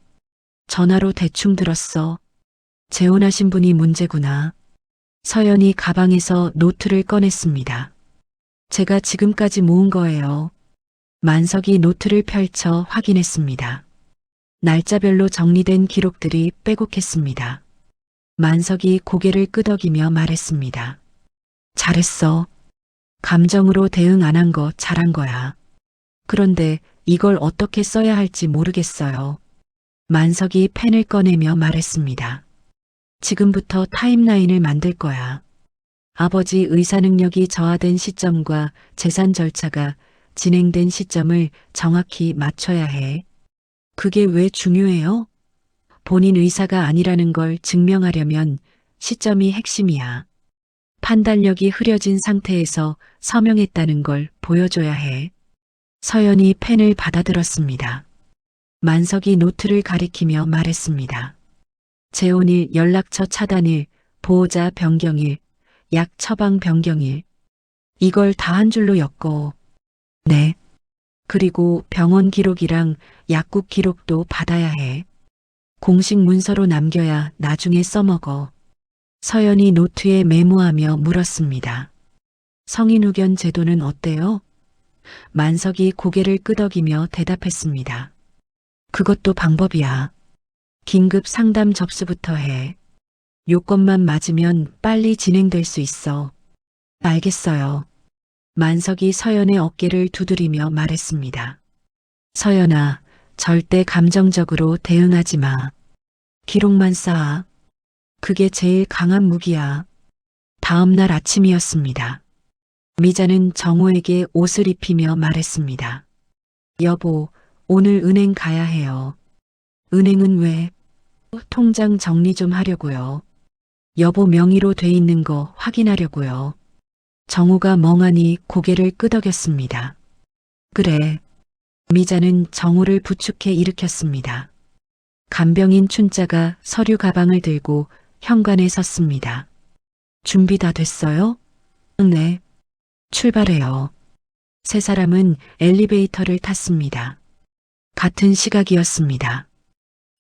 Speaker 2: 전화로 대충 들었어. 재혼하신 분이 문제구나. 서연이 가방에서 노트를 꺼냈습니다. 제가 지금까지 모은 거예요. 만석이 노트를 펼쳐 확인했습니다. 날짜별로 정리된 기록들이 빼곡했습니다. 만석이 고개를 끄덕이며 말했습니다. 잘했어. 감정으로 대응 안 한 거 잘한 거야. 그런데 이걸 어떻게 써야 할지 모르겠어요. 만석이 펜을 꺼내며 말했습니다. 지금부터 타임라인을 만들 거야. 아버지 의사 능력이 저하된 시점과 재산 절차가 진행된 시점을 정확히 맞춰야 해. 그게 왜 중요해요? 본인 의사가 아니라는 걸 증명하려면 시점이 핵심이야. 판단력이 흐려진 상태에서 서명했다는 걸 보여줘야 해. 서연이 펜을 받아들었습니다. 만석이 노트를 가리키며 말했습니다. 재혼일, 연락처 차단일, 보호자 변경일, 약 처방 변경일. 이걸 다 한 줄로 엮어. 네. 그리고 병원 기록이랑 약국 기록도 받아야 해. 공식 문서로 남겨야 나중에 써먹어. 서연이 노트에 메모하며 물었습니다. 성인 후견 제도는 어때요? 만석이 고개를 끄덕이며 대답했습니다. 그것도 방법이야. 긴급 상담 접수부터 해. 요건만 맞으면 빨리 진행될 수 있어. 알겠어요. 만석이 서연의 어깨를 두드리며 말했습니다. 서연아, 절대 감정적으로 대응하지 마. 기록만 쌓아. 그게 제일 강한 무기야. 다음 날 아침이었습니다. 미자는 정우에게 옷을 입히며 말했습니다. 여보, 오늘 은행 가야 해요. 은행은 왜? 통장 정리 좀 하려고요. 여보 명의로 돼 있는 거 확인하려고요. 정우가 멍하니 고개를 끄덕였습니다. 그래. 미자는 정우를 부축해 일으켰습니다. 간병인 춘자가 서류 가방을 들고 현관에 섰습니다. 준비 다 됐어요? 네. 출발해요. 세 사람은 엘리베이터를 탔습니다. 같은 시각이었습니다.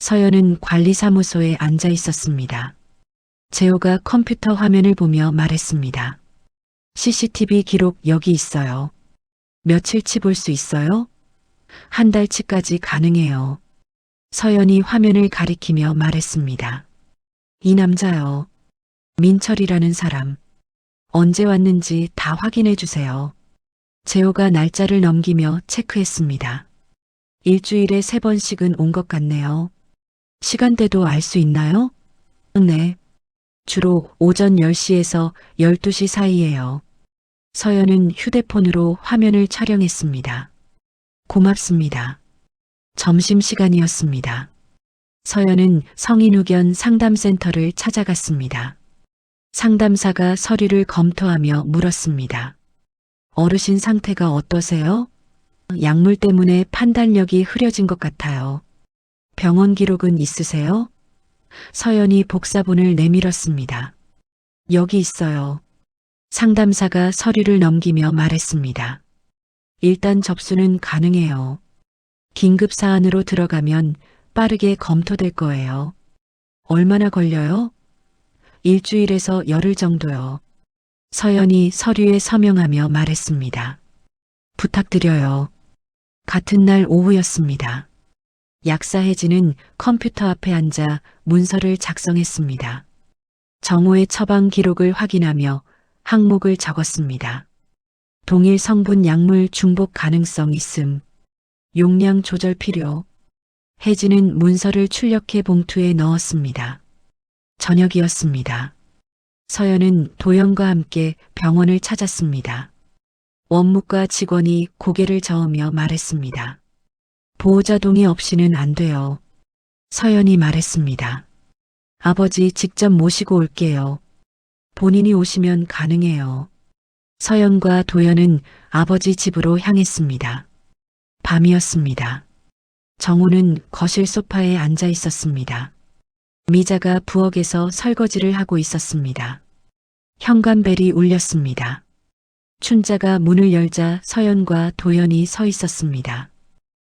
Speaker 2: 서연은 관리사무소에 앉아 있었습니다. 재호가 컴퓨터 화면을 보며 말했습니다. CCTV 기록 여기 있어요. 며칠치 볼 수 있어요? 한 달치까지 가능해요. 서연이 화면을 가리키며 말했습니다. 이 남자요. 민철이라는 사람. 언제 왔는지 다 확인해 주세요. 재호가 날짜를 넘기며 체크했습니다. 일주일에 3번씩은 온 것 같네요. 시간대도 알 수 있나요? 네. 주로 오전 10시에서 12시 사이예요. 서연은 휴대폰으로 화면을 촬영했습니다. 고맙습니다. 점심시간이었습니다. 서연은 성인후견 상담센터를 찾아갔습니다. 상담사가 서류를 검토하며 물었습니다. 어르신 상태가 어떠세요? 약물 때문에 판단력이 흐려진 것 같아요. 병원 기록은 있으세요? 서연이 복사본을 내밀었습니다. 여기 있어요. 상담사가 서류를 넘기며 말했습니다. 일단 접수는 가능해요. 긴급 사안으로 들어가면 빠르게 검토될 거예요. 얼마나 걸려요? 일주일에서 열흘 정도요. 서연이 서류에 서명하며 말했습니다. 부탁드려요. 같은 날 오후였습니다. 약사 혜진은 컴퓨터 앞에 앉아 문서를 작성했습니다. 정호의 처방 기록을 확인하며 항목을 적었습니다. 동일 성분 약물 중복 가능성 있음. 용량 조절 필요. 혜진은 문서를 출력해 봉투에 넣었습니다. 저녁이었습니다. 서연은 도연과 함께 병원을 찾았습니다. 원무과 직원이 고개를 저으며 말했습니다. 보호자 동의 없이는 안 돼요. 서연이 말했습니다. 아버지 직접 모시고 올게요. 본인이 오시면 가능해요. 서연과 도연은 아버지 집으로 향했습니다. 밤이었습니다. 정호는 거실 소파에 앉아 있었습니다. 미자가 부엌에서 설거지를 하고 있었습니다. 현관벨이 울렸습니다. 춘자가 문을 열자 서연과 도연이 서 있었습니다.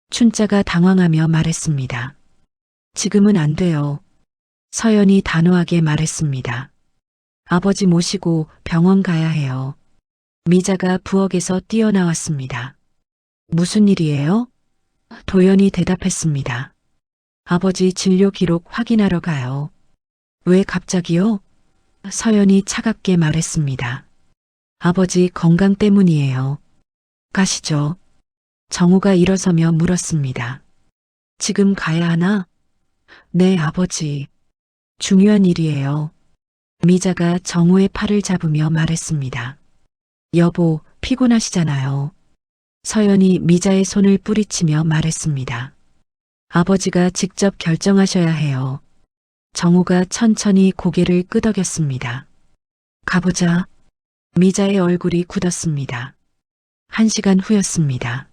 Speaker 2: 춘자가 당황하며 말했습니다. 지금은 안 돼요. 서연이 단호하게 말했습니다. 아버지 모시고 병원 가야 해요. 미자가 부엌에서 뛰어나왔습니다. 무슨 일이에요? 도연이 대답했습니다. 아버지 진료 기록 확인하러 가요. 왜 갑자기요? 서연이 차갑게 말했습니다. 아버지 건강 때문이에요. 가시죠. 정우가 일어서며 물었습니다. 지금 가야 하나? 네, 아버지. 중요한 일이에요. 미자가 정우의 팔을 잡으며 말했습니다. 여보, 피곤하시잖아요. 서연이 미자의 손을 뿌리치며 말했습니다. 아버지가 직접 결정하셔야 해요. 정우가 천천히 고개를 끄덕였습니다. 가보자. 미자의 얼굴이 굳었습니다. 1시간 후였습니다.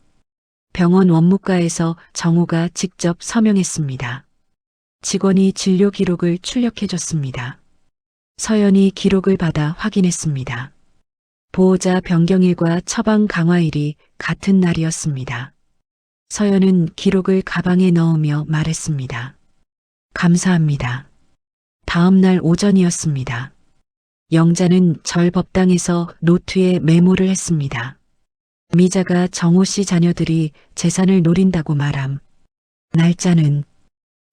Speaker 2: 병원 원무과에서 정우가 직접 서명했습니다. 직원이 진료 기록을 출력해줬습니다. 서연이 기록을 받아 확인했습니다. 보호자 변경일과 처방 강화일이 같은 날이었습니다. 서연은 기록을 가방에 넣으며 말했습니다. 감사합니다. 다음 날 오전이었습니다. 영자는 절 법당에서 노트에 메모를 했습니다. 미자가 정호 씨 자녀들이 재산을 노린다고 말함. 날짜는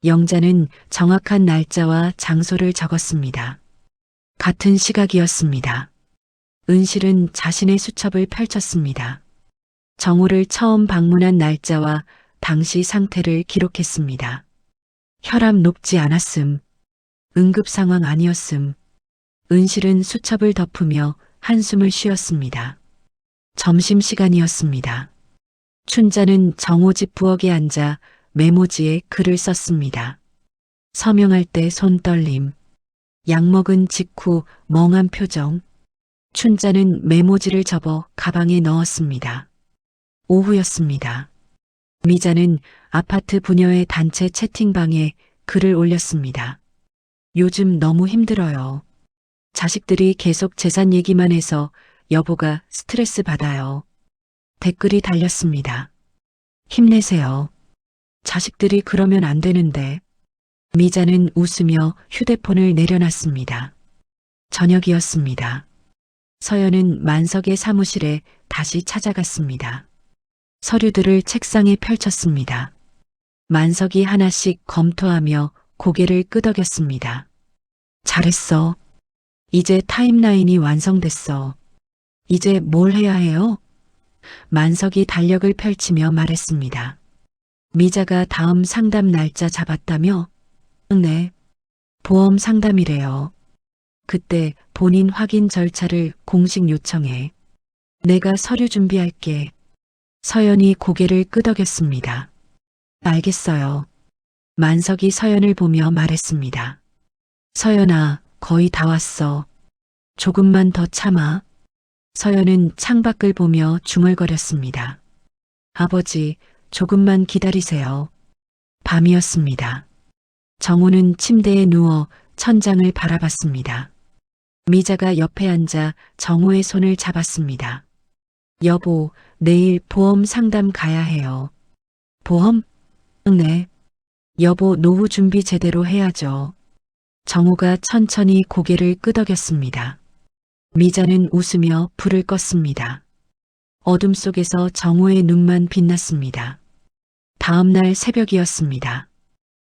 Speaker 2: 영자는 정확한 날짜와 장소를 적었습니다. 같은 시각이었습니다. 은실은 자신의 수첩을 펼쳤습니다. 정호를 처음 방문한 날짜와 당시 상태를 기록했습니다. 혈압 높지 않았음. 응급 상황 아니었음. 은실은 수첩을 덮으며 한숨을 쉬었습니다. 점심시간이었습니다. 춘자는 정호 집 부엌에 앉아 메모지에 글을 썼습니다. 서명할 때 손 떨림. 약 먹은 직후 멍한 표정. 춘자는 메모지를 접어 가방에 넣었습니다. 오후였습니다. 미자는 아파트 부녀의 단체 채팅방에 글을 올렸습니다. 요즘 너무 힘들어요. 자식들이 계속 재산 얘기만 해서 여보가 스트레스 받아요. 댓글이 달렸습니다. 힘내세요. 자식들이 그러면 안 되는데. 미자는 웃으며 휴대폰을 내려놨습니다. 저녁이었습니다. 서연은 만석의 사무실에 다시 찾아갔습니다. 서류들을 책상에 펼쳤습니다. 만석이 하나씩 검토하며 고개를 끄덕였습니다. 잘했어. 이제 타임라인이 완성됐어. 이제 뭘 해야 해요? 만석이 달력을 펼치며 말했습니다. 미자가 다음 상담 날짜 잡았다며? 네. 보험 상담이래요. 그때 본인 확인 절차를 공식 요청해. 내가 서류 준비할게. 서연이 고개를 끄덕였습니다. 알겠어요. 만석이 서연을 보며 말했습니다. 서연아, 거의 다 왔어. 조금만 더 참아. 서연은 창밖을 보며 중얼거렸습니다. 아버지, 조금만 기다리세요. 밤이었습니다. 정우는 침대에 누워 천장을 바라봤습니다. 미자가 옆에 앉아 정우의 손을 잡았습니다. 여보, 내일 보험 상담 가야 해요. 보험? 네. 여보, 노후 준비 제대로 해야죠. 정우가 천천히 고개를 끄덕였습니다. 미자는 웃으며 불을 껐습니다. 어둠 속에서 정우의 눈만 빛났습니다. 다음 날 새벽이었습니다.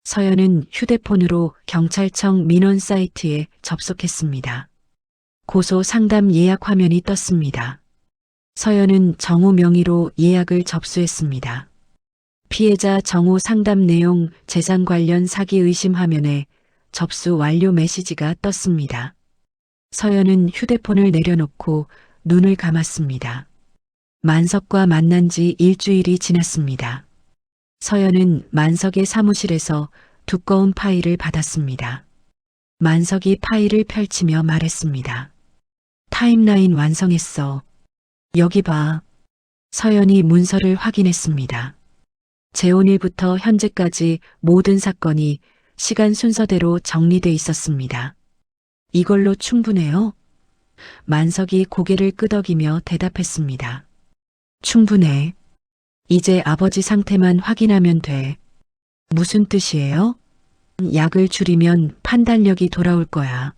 Speaker 2: 서연은 휴대폰으로 경찰청 민원 사이트에 접속했습니다. 고소 상담 예약 화면이 떴습니다. 서연은 정우 명의로 예약을 접수했습니다. 피해자 정우 상담 내용 재산 관련 사기 의심 화면에 접수 완료 메시지가 떴습니다. 서연은 휴대폰을 내려놓고 눈을 감았습니다. 만석과 만난 지 일주일이 지났습니다. 서연은 만석의 사무실에서 두꺼운 파일을 받았습니다. 만석이 파일을 펼치며 말했습니다. 타임라인 완성했어. 여기 봐. 서연이 문서를 확인했습니다. 재혼일부터 현재까지 모든 사건이 시간 순서대로 정리돼 있었습니다. 이걸로 충분해요? 만석이 고개를 끄덕이며 대답했습니다. 충분해. 이제 아버지 상태만 확인하면 돼. 무슨 뜻이에요? 약을 줄이면 판단력이 돌아올 거야.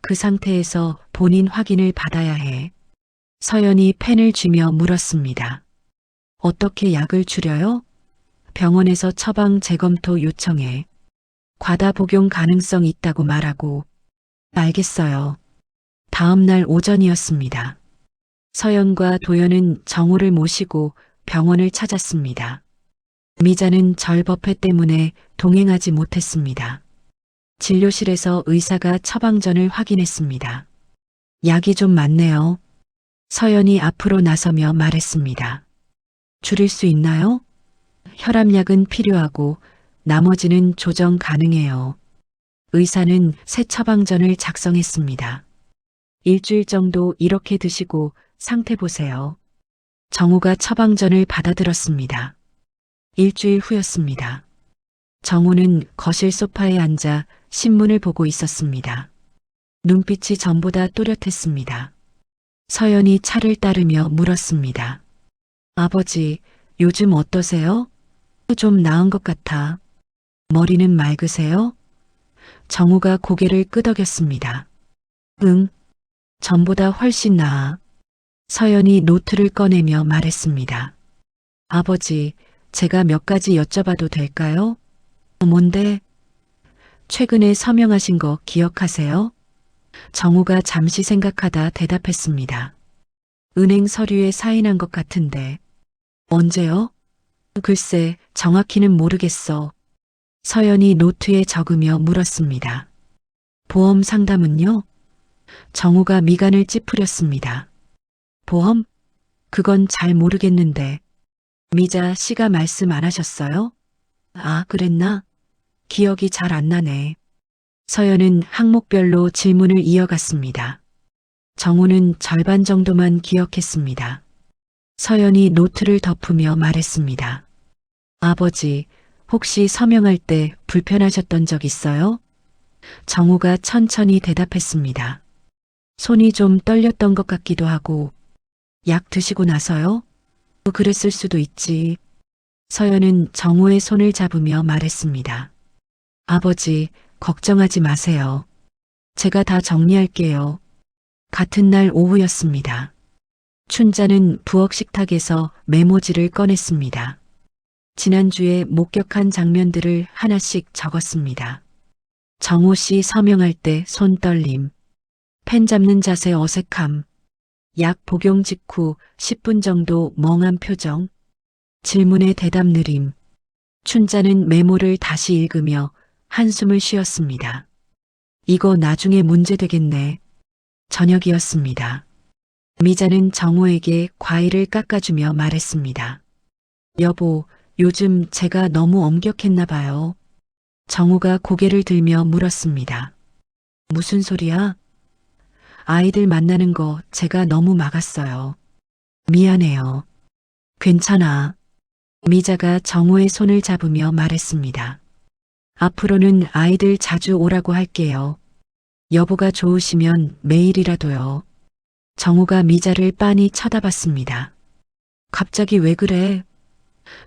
Speaker 2: 그 상태에서 본인 확인을 받아야 해. 서연이 펜을 쥐며 물었습니다. 어떻게 약을 줄여요? 병원에서 처방 재검토 요청해. 과다 복용 가능성 있다고 말하고. 알겠어요. 다음 날 오전이었습니다. 서연과 도연은 정우를 모시고 병원을 찾았습니다. 미자는 절법회 때문에 동행하지 못했습니다. 진료실에서 의사가 처방전을 확인했습니다. 약이 좀 많네요. 서연이 앞으로 나서며 말했습니다. 줄일 수 있나요? 혈압약은 필요하고 나머지는 조정 가능해요. 의사는 새 처방전을 작성했습니다. 일주일 정도 이렇게 드시고 상태 보세요. 정우가 처방전을 받아들었습니다. 일주일 후였습니다. 정우는 거실 소파에 앉아 신문을 보고 있었습니다. 눈빛이 전보다 또렷했습니다. 서연이 차를 따르며 물었습니다. 아버지, 요즘 어떠세요? 좀 나은 것 같아. 머리는 맑으세요? 정우가 고개를 끄덕였습니다. 응, 전보다 훨씬 나아. 서연이 노트를 꺼내며 말했습니다. 아버지, 제가 몇 가지 여쭤봐도 될까요? 뭔데? 최근에 서명하신 거 기억하세요? 정우가 잠시 생각하다 대답했습니다. 은행 서류에 사인한 것 같은데. 언제요? 글쎄, 정확히는 모르겠어. 서연이 노트에 적으며 물었습니다. 보험 상담은요? 정우가 미간을 찌푸렸습니다. 보험? 그건 잘 모르겠는데. 미자 씨가 말씀 안 하셨어요? 아, 그랬나? 기억이 잘 안 나네. 서연은 항목별로 질문을 이어갔습니다. 정우는 절반 정도만 기억했습니다. 서연이 노트를 덮으며 말했습니다. 아버지, 혹시 서명할 때 불편하셨던 적 있어요? 정우가 천천히 대답했습니다. 손이 좀 떨렸던 것 같기도 하고. 약 드시고 나서요? 그랬을 수도 있지. 서연은 정우의 손을 잡으며 말했습니다. 아버지, 걱정하지 마세요. 제가 다 정리할게요. 같은 날 오후였습니다. 춘자는 부엌 식탁에서 메모지를 꺼냈습니다. 지난주에 목격한 장면들을 하나씩 적었습니다. 정우 씨 서명할 때 손 떨림, 펜 잡는 자세 어색함, 약 복용 직후 10분 정도 멍한 표정. 질문에 대답 느림. 춘자는 메모를 다시 읽으며 한숨을 쉬었습니다. 이거 나중에 문제 되겠네. 저녁이었습니다. 미자는 정호에게 과일을 깎아주며 말했습니다. 여보, 요즘 제가 너무 엄격했나 봐요. 정호가 고개를 들며 물었습니다. 무슨 소리야? 아이들 만나는 거 제가 너무 막았어요. 미안해요. 괜찮아. 미자가 정호의 손을 잡으며 말했습니다. 앞으로는 아이들 자주 오라고 할게요. 여보가 좋으시면 매일이라도요. 정호가 미자를 빤히 쳐다봤습니다. 갑자기 왜 그래?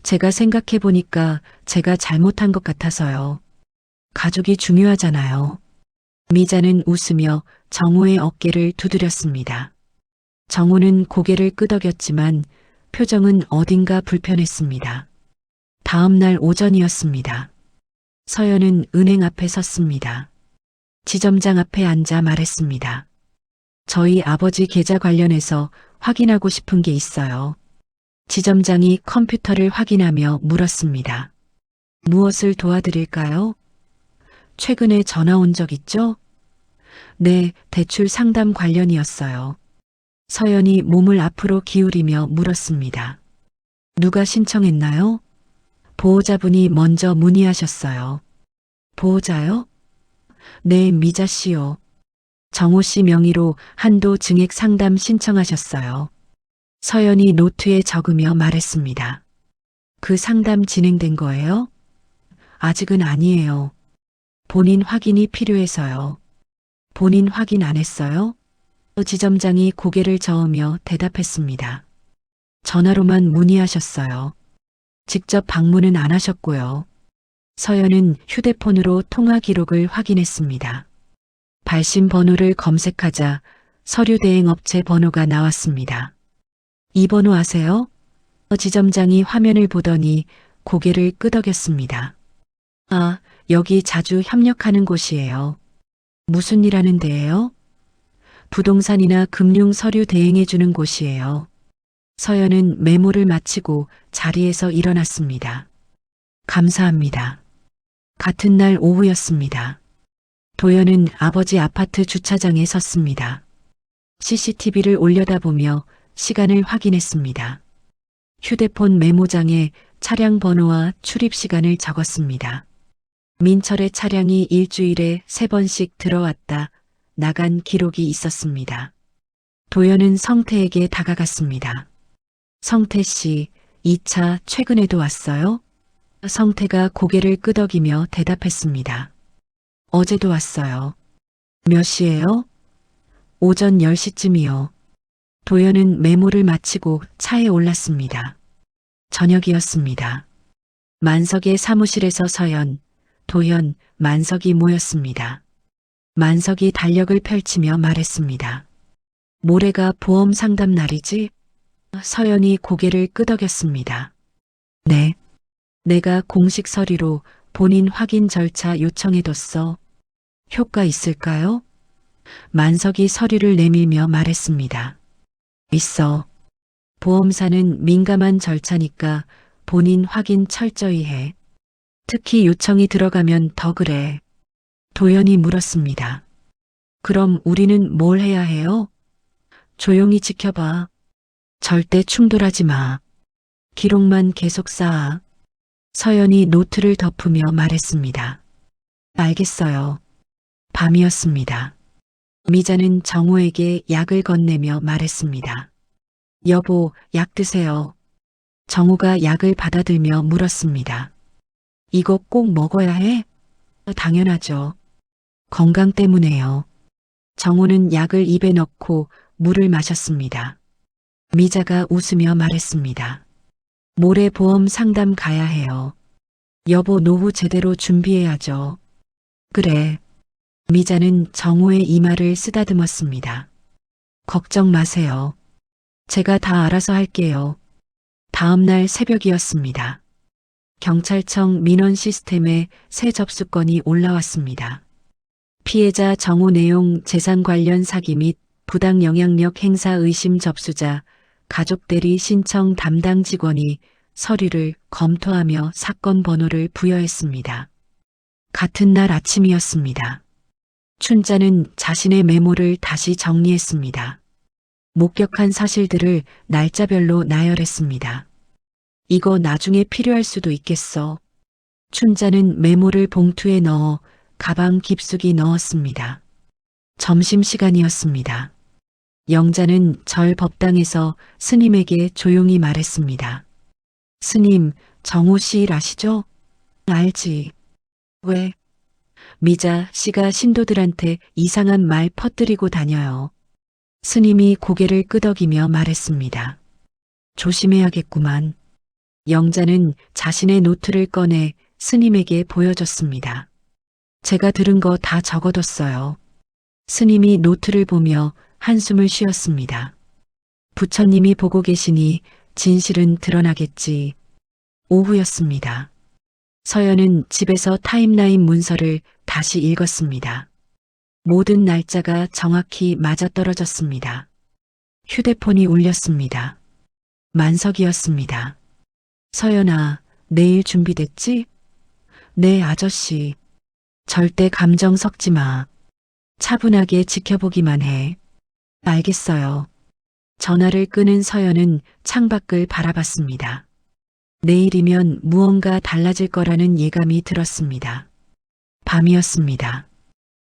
Speaker 2: 제가 생각해보니까 제가 잘못한 것 같아서요. 가족이 중요하잖아요. 미자는 웃으며 정호의 어깨를 두드렸습니다. 정호는 고개를 끄덕였지만 표정은 어딘가 불편했습니다. 다음 날 오전이었습니다. 서연은 은행 앞에 섰습니다. 지점장 앞에 앉아 말했습니다. 저희 아버지 계좌 관련해서 확인하고 싶은 게 있어요. 지점장이 컴퓨터를 확인하며 물었습니다. 무엇을 도와드릴까요? 최근에 전화 온 적 있죠? 네, 대출 상담 관련이었어요. 서연이 몸을 앞으로 기울이며 물었습니다. 누가 신청했나요? 보호자분이 먼저 문의하셨어요. 보호자요? 네, 미자 씨요. 정호 씨 명의로 한도 증액 상담 신청하셨어요. 서연이 노트에 적으며 말했습니다. 그 상담 진행된 거예요? 아직은 아니에요. 본인 확인이 필요해서요. 본인 확인 안 했어요? 지점장이 고개를 저으며 대답했습니다. 전화로만 문의하셨어요. 직접 방문은 안 하셨고요. 서연은 휴대폰으로 통화 기록을 확인했습니다. 발신 번호를 검색하자 서류 대행 업체 번호가 나왔습니다. 이 번호 아세요? 지점장이 화면을 보더니 고개를 끄덕였습니다. 아, 여기 자주 협력하는 곳이에요. 무슨 일 하는 데예요? 부동산이나 금융 서류 대행해 주는 곳이에요. 서연은 메모를 마치고 자리에서 일어났습니다. 감사합니다. 같은 날 오후였습니다. 도연은 아버지 아파트 주차장에 섰습니다. CCTV를 올려다보며 시간을 확인했습니다. 휴대폰 메모장에 차량 번호와 출입 시간을 적었습니다. 민철의 차량이 일주일에 3번씩 들어왔다 나간 기록이 있었습니다. 도연은 성태에게 다가갔습니다. 성태 씨, 이 차 최근에도 왔어요? 성태가 고개를 끄덕이며 대답했습니다. 어제도 왔어요. 몇 시예요? 오전 10시쯤이요. 도연은 메모를 마치고 차에 올랐습니다. 저녁이었습니다. 만석의 사무실에서 서연, 도연, 만석이 모였습니다. 만석이 달력을 펼치며 말했습니다. 모레가 보험 상담 날이지? 서연이 고개를 끄덕였습니다. 네. 내가 공식 서류로 본인 확인 절차 요청해뒀어. 효과 있을까요? 만석이 서류를 내밀며 말했습니다. 있어. 보험사는 민감한 절차니까 본인 확인 철저히 해. 특히 요청이 들어가면 더 그래. 도연이 물었습니다. 그럼 우리는 뭘 해야 해요? 조용히 지켜봐. 절대 충돌하지 마. 기록만 계속 쌓아. 서연이 노트를 덮으며 말했습니다. 알겠어요. 밤이었습니다. 미자는 정호에게 약을 건네며 말했습니다. 여보, 약 드세요. 정호가 약을 받아들며 물었습니다. 이거 꼭 먹어야 해? 당연하죠. 건강 때문에요. 정호는 약을 입에 넣고 물을 마셨습니다. 미자가 웃으며 말했습니다. 모레 보험 상담 가야 해요. 여보 노후 제대로 준비해야죠. 그래. 미자는 정호의 이마를 쓰다듬었습니다. 걱정 마세요. 제가 다 알아서 할게요. 다음 날 새벽이었습니다. 경찰청 민원 시스템에 새 접수건이 올라왔습니다. 피해자 정호 내용 재산 관련 사기 및 부당 영향력 행사 의심 접수자, 가족 대리 신청 담당 직원이 서류를 검토하며 사건 번호를 부여했습니다. 같은 날 아침이었습니다. 춘자는 자신의 메모를 다시 정리했습니다. 목격한 사실들을 날짜별로 나열했습니다. 이거 나중에 필요할 수도 있겠어. 춘자는 메모를 봉투에 넣어 가방 깊숙이 넣었습니다. 점심시간이었습니다. 영자는 절 법당에서 스님에게 조용히 말했습니다. 스님, 정호 씨 일 아시죠? 알지. 왜? 미자 씨가 신도들한테 이상한 말 퍼뜨리고 다녀요. 스님이 고개를 끄덕이며 말했습니다. 조심해야겠구만. 영자는 자신의 노트를 꺼내 스님에게 보여줬습니다. 제가 들은 거 다 적어뒀어요. 스님이 노트를 보며 한숨을 쉬었습니다. 부처님이 보고 계시니 진실은 드러나겠지. 오후였습니다. 서연은 집에서 타임라인 문서를 다시 읽었습니다. 모든 날짜가 정확히 맞아떨어졌습니다. 휴대폰이 울렸습니다. 만석이었습니다. 서연아, 내일 준비됐지? 네, 아저씨. 절대 감정 섞지 마. 차분하게 지켜보기만 해. 알겠어요. 전화를 끄는 서연은 창밖을 바라봤습니다. 내일이면 무언가 달라질 거라는 예감이 들었습니다. 밤이었습니다.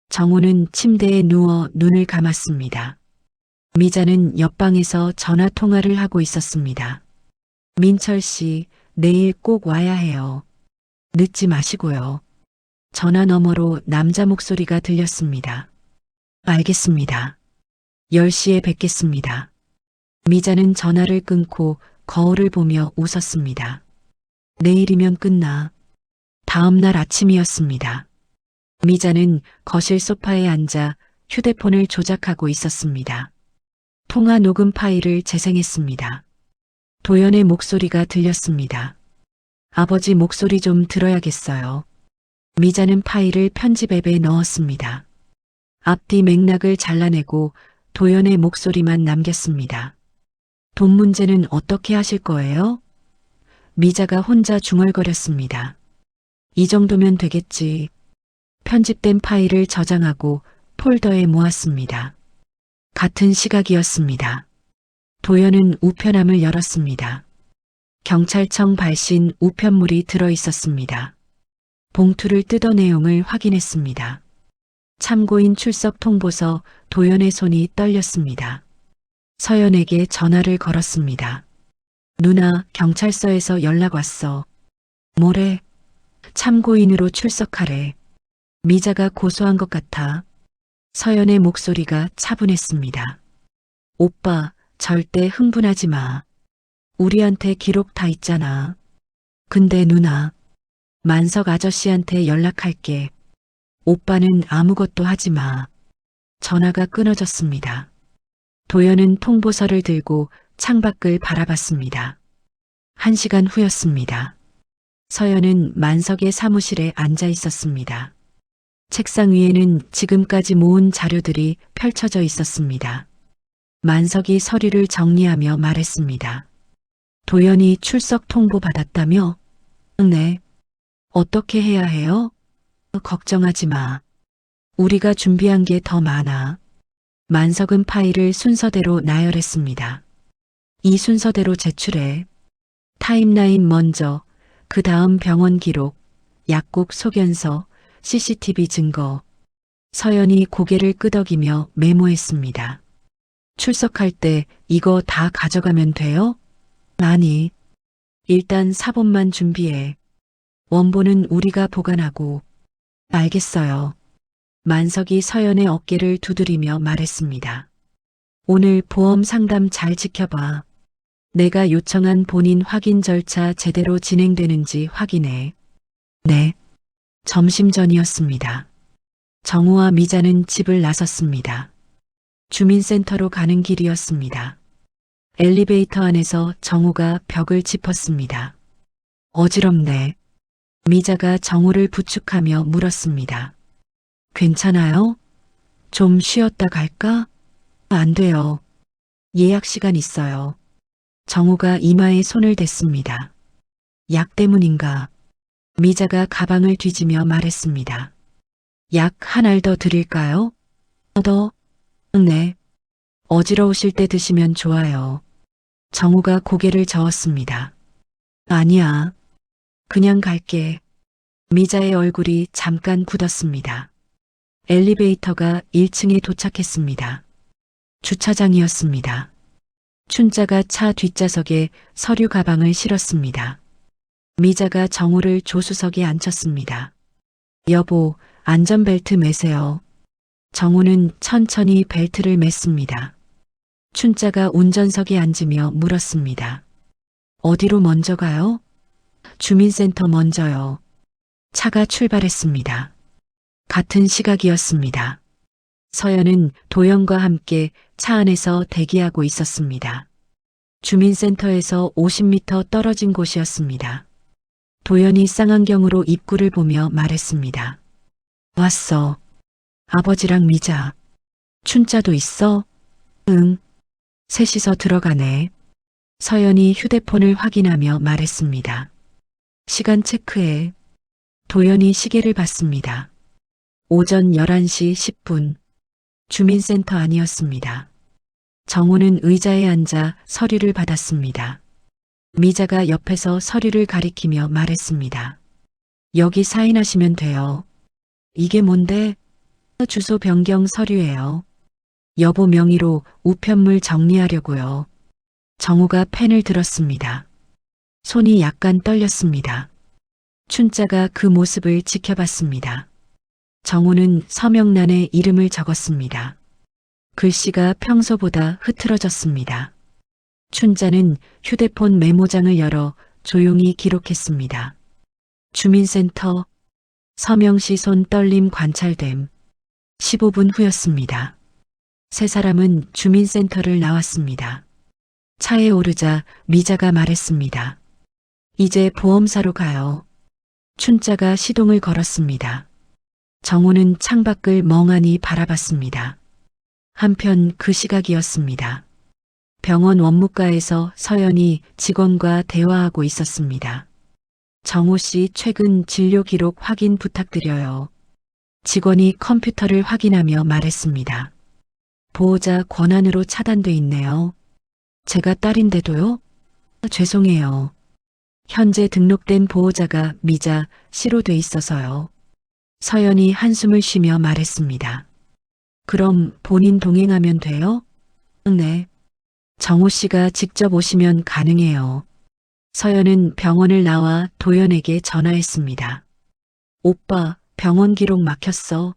Speaker 2: 정호는 침대에 누워 눈을 감았습니다. 미자는 옆방에서 전화 통화를 하고 있었습니다. 민철 씨, 내일 꼭 와야 해요. 늦지 마시고요. 전화 너머로 남자 목소리가 들렸습니다. 알겠습니다. 10시에 뵙겠습니다. 미자는 전화를 끊고 거울을 보며 웃었습니다. 내일이면 끝나. 다음 날 아침이었습니다. 미자는 거실 소파에 앉아 휴대폰을 조작하고 있었습니다. 통화 녹음 파일을 재생했습니다. 도연의 목소리가 들렸습니다. 아버지 목소리 좀 들어야겠어요. 미자는 파일을 편집 앱에 넣었습니다. 앞뒤 맥락을 잘라내고 도연의 목소리만 남겼습니다. 돈 문제는 어떻게 하실 거예요? 미자가 혼자 중얼거렸습니다. 이 정도면 되겠지. 편집된 파일을 저장하고 폴더에 모았습니다. 같은 시각이었습니다. 도연은 우편함을 열었습니다. 경찰청 발신 우편물이 들어 있었습니다. 봉투를 뜯어 내용을 확인했습니다. 참고인 출석 통보서. 도연의 손이 떨렸습니다. 서연에게 전화를 걸었습니다. 누나, 경찰서에서 연락 왔어. 뭐래? 참고인으로 출석하래. 미자가 고소한 것 같아. 서연의 목소리가 차분했습니다. 오빠, 절대 흥분하지 마. 우리한테 기록 다 있잖아. 근데 누나, 만석 아저씨한테 연락할게. 오빠는 아무것도 하지 마. 전화가 끊어졌습니다. 도연은 통보서를 들고 창밖을 바라봤습니다. 1시간 후였습니다. 서연은 만석의 사무실에 앉아 있었습니다. 책상 위에는 지금까지 모은 자료들이 펼쳐져 있었습니다. 만석이 서류를 정리하며 말했습니다. 도연이 출석 통보 받았다며? 네. 어떻게 해야 해요? 걱정하지 마. 우리가 준비한 게 더 많아. 만석은 파일을 순서대로 나열했습니다. 이 순서대로 제출해. 타임라인 먼저, 그 다음 병원 기록, 약국 소견서, CCTV 증거. 서연이 고개를 끄덕이며 메모했습니다. 출석할 때 이거 다 가져가면 돼요? 아니. 일단 사본만 준비해. 원본은 우리가 보관하고. 알겠어요. 만석이 서연의 어깨를 두드리며 말했습니다. 오늘 보험 상담 잘 지켜봐. 내가 요청한 본인 확인 절차 제대로 진행되는지 확인해. 네. 점심 전이었습니다. 정호와 미자는 집을 나섰습니다. 주민센터로 가는 길이었습니다. 엘리베이터 안에서 정호가 벽을 짚었습니다. 어지럽네. 미자가 정호를 부축하며 물었습니다. 괜찮아요? 좀 쉬었다 갈까? 안 돼요. 예약 시간 있어요. 정우가 이마에 손을 댔습니다. 약 때문인가? 미자가 가방을 뒤지며 말했습니다. 약 한 알 더 드릴까요? 더? 네. 어지러우실 때 드시면 좋아요. 정우가 고개를 저었습니다. 아니야. 그냥 갈게. 미자의 얼굴이 잠깐 굳었습니다. 엘리베이터가 1층에 도착했습니다. 주차장이었습니다. 춘자가 차 뒷좌석에 서류 가방을 실었습니다. 미자가 정우를 조수석에 앉혔습니다. 여보, 안전벨트 매세요. 정우는 천천히 벨트를 맸습니다. 춘자가 운전석에 앉으며 물었습니다. 어디로 먼저 가요? 주민센터 먼저요. 차가 출발했습니다. 같은 시각이었습니다. 서연은 도연과 함께 차 안에서 대기하고 있었습니다. 주민센터에서 50m 떨어진 곳이었습니다. 도연이 쌍안경으로 입구를 보며 말했습니다. 왔어. 아버지랑 미자. 춘자도 있어? 응. 셋이서 들어가네. 서연이 휴대폰을 확인하며 말했습니다. 시간 체크해. 도연이 시계를 봤습니다. 오전 11시 10분. 주민센터 아니었습니다. 정우는 의자에 앉아 서류를 받았습니다. 미자가 옆에서 서류를 가리키며 말했습니다. 여기 사인하시면 돼요. 이게 뭔데? 주소 변경 서류예요. 여보 명의로 우편물 정리하려고요. 정우가 펜을 들었습니다. 손이 약간 떨렸습니다. 춘자가 그 모습을 지켜봤습니다. 정우는 서명란에 이름을 적었습니다. 글씨가 평소보다 흐트러졌습니다. 춘자는 휴대폰 메모장을 열어 조용히 기록했습니다. 주민센터, 서명시 손 떨림 관찰됨. 15분 후였습니다. 세 사람은 주민센터를 나왔습니다. 차에 오르자 미자가 말했습니다. 이제 보험사로 가요. 춘자가 시동을 걸었습니다. 정우는 창밖을 멍하니 바라봤습니다. 한편 그 시각이었습니다. 병원 원무과에서 서연이 직원과 대화하고 있었습니다. 정우 씨 최근 진료 기록 확인 부탁드려요. 직원이 컴퓨터를 확인하며 말했습니다. 보호자 권한으로 차단돼 있네요. 제가 딸인데도요? 죄송해요. 현재 등록된 보호자가 미자 씨로 돼 있어서요. 서연이 한숨을 쉬며 말했습니다. 그럼 본인 동행하면 돼요? 네. 정우 씨가 직접 오시면 가능해요. 서연은 병원을 나와 도연에게 전화했습니다. 오빠, 병원 기록 막혔어.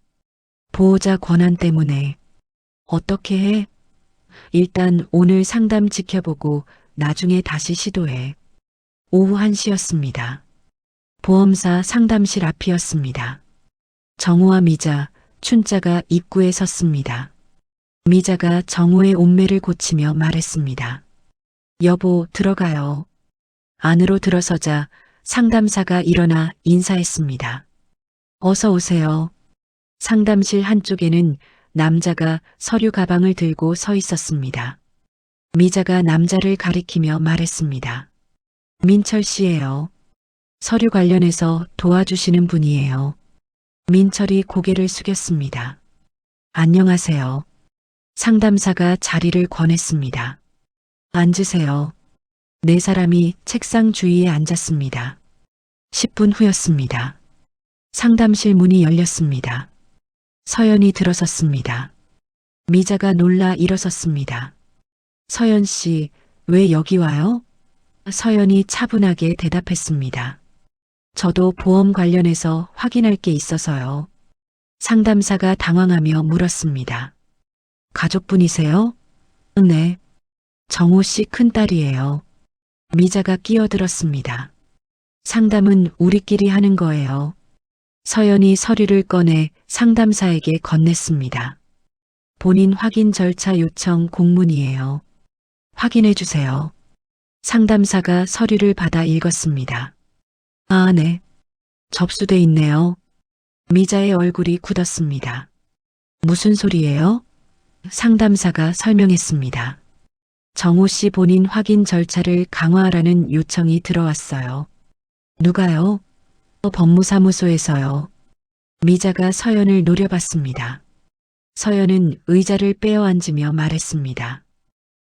Speaker 2: 보호자 권한 때문에. 어떻게 해? 일단 오늘 상담 지켜보고 나중에 다시 시도해. 오후 1시였습니다. 보험사 상담실 앞이었습니다. 정우와 미자, 춘자가 입구에 섰습니다. 미자가 정우의 옷매를 고치며 말했습니다. 여보, 들어가요. 안으로 들어서자 상담사가 일어나 인사했습니다. 어서 오세요. 상담실 한쪽에는 남자가 서류 가방을 들고 서 있었습니다. 미자가 남자를 가리키며 말했습니다. 민철 씨예요. 서류 관련해서 도와주시는 분이에요. 민철이 고개를 숙였습니다. 안녕하세요. 상담사가 자리를 권했습니다. 앉으세요. 네 사람이 책상 주위에 앉았습니다. 10분 후였습니다. 상담실 문이 열렸습니다. 서연이 들어섰습니다. 미자가 놀라 일어섰습니다. 서연 씨, 왜 여기 와요? 서연이 차분하게 대답했습니다. 저도 보험 관련해서 확인할 게 있어서요. 상담사가 당황하며 물었습니다. 가족분이세요? 네. 정우 씨 큰딸이에요. 미자가 끼어들었습니다. 상담은 우리끼리 하는 거예요. 서연이 서류를 꺼내 상담사에게 건넸습니다. 본인 확인 절차 요청 공문이에요. 확인해 주세요. 상담사가 서류를 받아 읽었습니다. 아, 네. 접수돼 있네요. 미자의 얼굴이 굳었습니다. 무슨 소리예요? 상담사가 설명했습니다. 정호 씨 본인 확인 절차를 강화하라는 요청이 들어왔어요. 누가요? 법무사무소에서요. 미자가 서연을 노려봤습니다. 서연은 의자를 빼어 앉으며 말했습니다.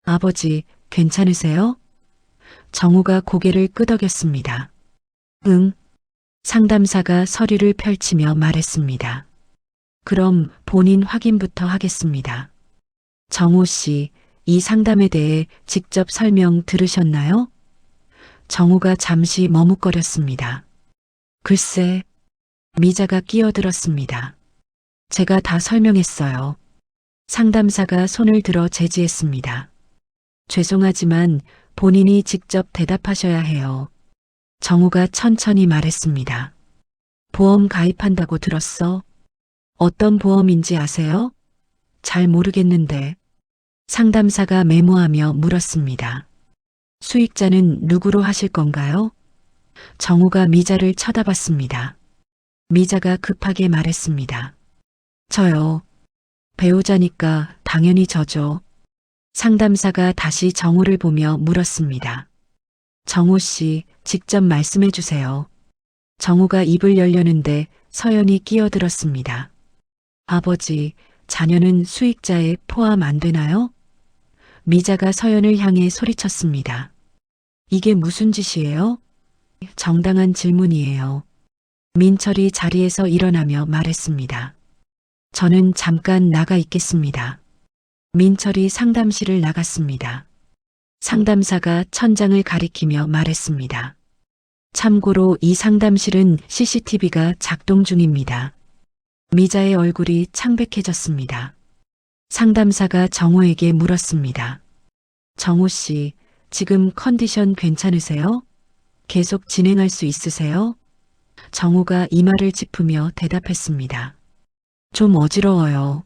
Speaker 2: 아버지, 괜찮으세요? 정우가 고개를 끄덕였습니다. 응. 상담사가 서류를 펼치며 말했습니다. 그럼 본인 확인부터 하겠습니다. 정우 씨, 이 상담에 대해 직접 설명 들으셨나요? 정우가 잠시 머뭇거렸습니다. 글쎄, 미자가 끼어들었습니다. 제가 다 설명했어요. 상담사가 손을 들어 제지했습니다. 죄송하지만 본인이 직접 대답하셔야 해요. 정우가 천천히 말했습니다. 보험 가입한다고 들었어? 어떤 보험인지 아세요? 잘 모르겠는데. 상담사가 메모하며 물었습니다. 수익자는 누구로 하실 건가요? 정우가 미자를 쳐다봤습니다. 미자가 급하게 말했습니다. 저요. 배우자니까 당연히 저죠. 상담사가 다시 정우를 보며 물었습니다. 정우 씨, 직접 말씀해 주세요. 정우가 입을 열려는데 서연이 끼어들었습니다. 아버지, 자녀는 수익자에 포함 안 되나요? 미자가 서연을 향해 소리쳤습니다. 이게 무슨 짓이에요? 정당한 질문이에요. 민철이 자리에서 일어나며 말했습니다. 저는 잠깐 나가 있겠습니다. 민철이 상담실을 나갔습니다. 상담사가 천장을 가리키며 말했습니다. 참고로 이 상담실은 CCTV가 작동 중입니다. 미자의 얼굴이 창백해졌습니다. 상담사가 정호에게 물었습니다. 정호 씨, 지금 컨디션 괜찮으세요? 계속 진행할 수 있으세요? 정호가 이마를 짚으며 대답했습니다. 좀 어지러워요.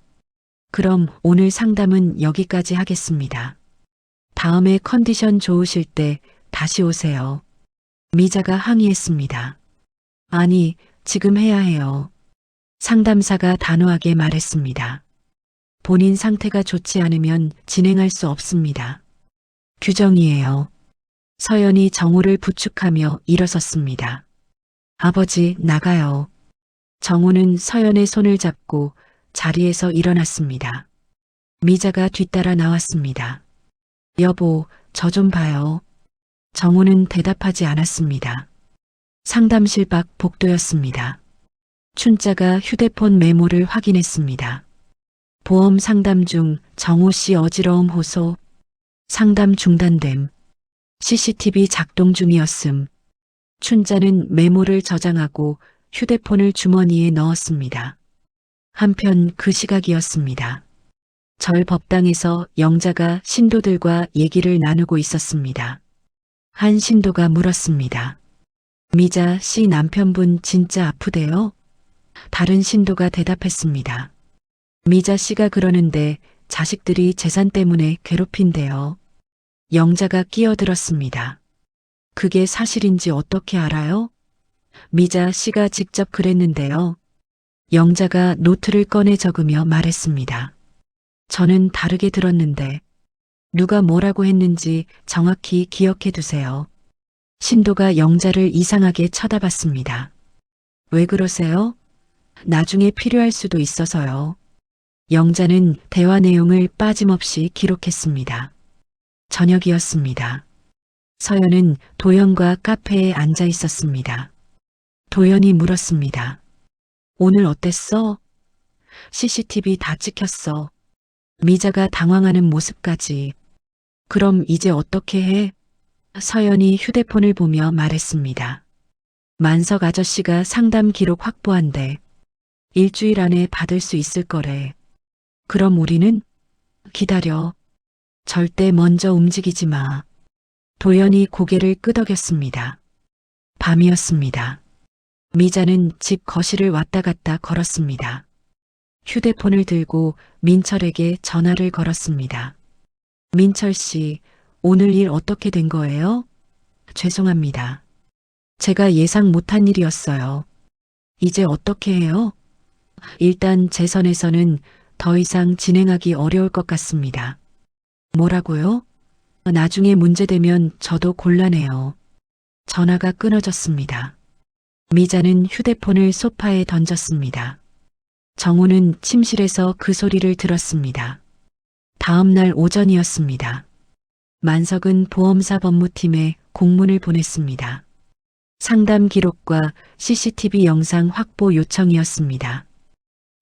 Speaker 2: 그럼 오늘 상담은 여기까지 하겠습니다. 다음에 컨디션 좋으실 때 다시 오세요. 미자가 항의했습니다. 아니, 지금 해야 해요. 상담사가 단호하게 말했습니다. 본인 상태가 좋지 않으면 진행할 수 없습니다. 규정이에요. 서연이 정우를 부축하며 일어섰습니다. 아버지, 나가요. 정우는 서연의 손을 잡고 자리에서 일어났습니다. 미자가 뒤따라 나왔습니다. 여보, 저 좀 봐요. 정우는 대답하지 않았습니다. 상담실 밖 복도였습니다. 춘자가 휴대폰 메모를 확인했습니다. 보험 상담 중 정우 씨 어지러움 호소, 상담 중단됨, CCTV 작동 중이었음. 춘자는 메모를 저장하고 휴대폰을 주머니에 넣었습니다. 한편 그 시각이었습니다. 절 법당에서 영자가 신도들과 얘기를 나누고 있었습니다. 한 신도가 물었습니다. 미자 씨 남편분 진짜 아프대요? 다른 신도가 대답했습니다. 미자 씨가 그러는데 자식들이 재산 때문에 괴롭힌대요. 영자가 끼어들었습니다. 그게 사실인지 어떻게 알아요? 미자 씨가 직접 그랬는데요. 영자가 노트를 꺼내 적으며 말했습니다. 저는 다르게 들었는데 누가 뭐라고 했는지 정확히 기억해 두세요. 신도가 영자를 이상하게 쳐다봤습니다. 왜 그러세요? 나중에 필요할 수도 있어서요. 영자는 대화 내용을 빠짐없이 기록했습니다. 저녁이었습니다. 서연은 도연과 카페에 앉아 있었습니다. 도연이 물었습니다. 오늘 어땠어? CCTV 다 찍혔어. 미자가 당황하는 모습까지. 그럼 이제 어떻게 해? 서연이 휴대폰을 보며 말했습니다. 만석 아저씨가 상담 기록 확보한대. 일주일 안에 받을 수 있을 거래. 그럼 우리는? 기다려. 절대 먼저 움직이지 마. 도연이 고개를 끄덕였습니다. 밤이었습니다. 미자는 집 거실을 왔다 갔다 걸었습니다. 휴대폰을 들고 민철에게 전화를 걸었습니다. 민철 씨, 오늘 일 어떻게 된 거예요? 죄송합니다. 제가 예상 못한 일이었어요. 이제 어떻게 해요? 일단 제 선에서는 더 이상 진행하기 어려울 것 같습니다. 뭐라고요? 나중에 문제되면 저도 곤란해요. 전화가 끊어졌습니다. 미자는 휴대폰을 소파에 던졌습니다. 정우는 침실에서 그 소리를 들었습니다. 다음 날 오전이었습니다. 만석은 보험사 법무팀에 공문을 보냈습니다. 상담 기록과 CCTV 영상 확보 요청이었습니다.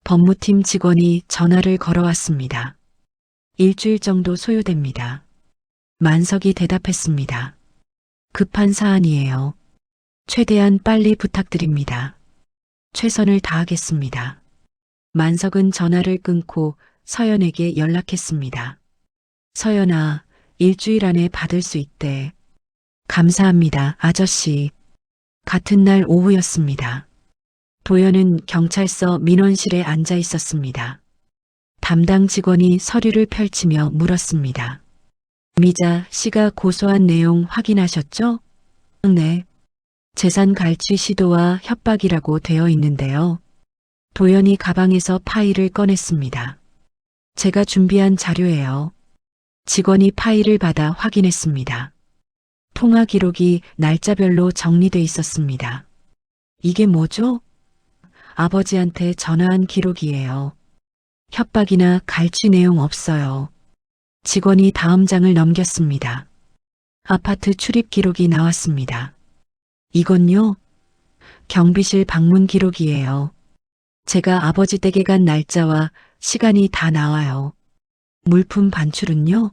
Speaker 2: 법무팀 직원이 전화를 걸어왔습니다. 일주일 정도 소요됩니다. 만석이 대답했습니다. 급한 사안이에요. 최대한 빨리 부탁드립니다. 최선을 다하겠습니다. 만석은 전화를 끊고 서연에게 연락했습니다. 서연아, 일주일 안에 받을 수 있대. 감사합니다, 아저씨. 같은 날 오후였습니다. 도연은 경찰서 민원실에 앉아 있었습니다. 담당 직원이 서류를 펼치며 물었습니다. 미자 씨가 고소한 내용 확인하셨죠? 네. 재산 갈취 시도와 협박이라고 되어 있는데요. 도연이 가방에서 파일을 꺼냈습니다. 제가 준비한 자료예요. 직원이 파일을 받아 확인했습니다. 통화 기록이 날짜별로 정리돼 있었습니다. 이게 뭐죠? 아버지한테 전화한 기록이에요. 협박이나 갈취 내용 없어요. 직원이 다음 장을 넘겼습니다. 아파트 출입 기록이 나왔습니다. 이건요? 경비실 방문 기록이에요. 제가 아버지 댁에 간 날짜와 시간이 다 나와요. 물품 반출은요?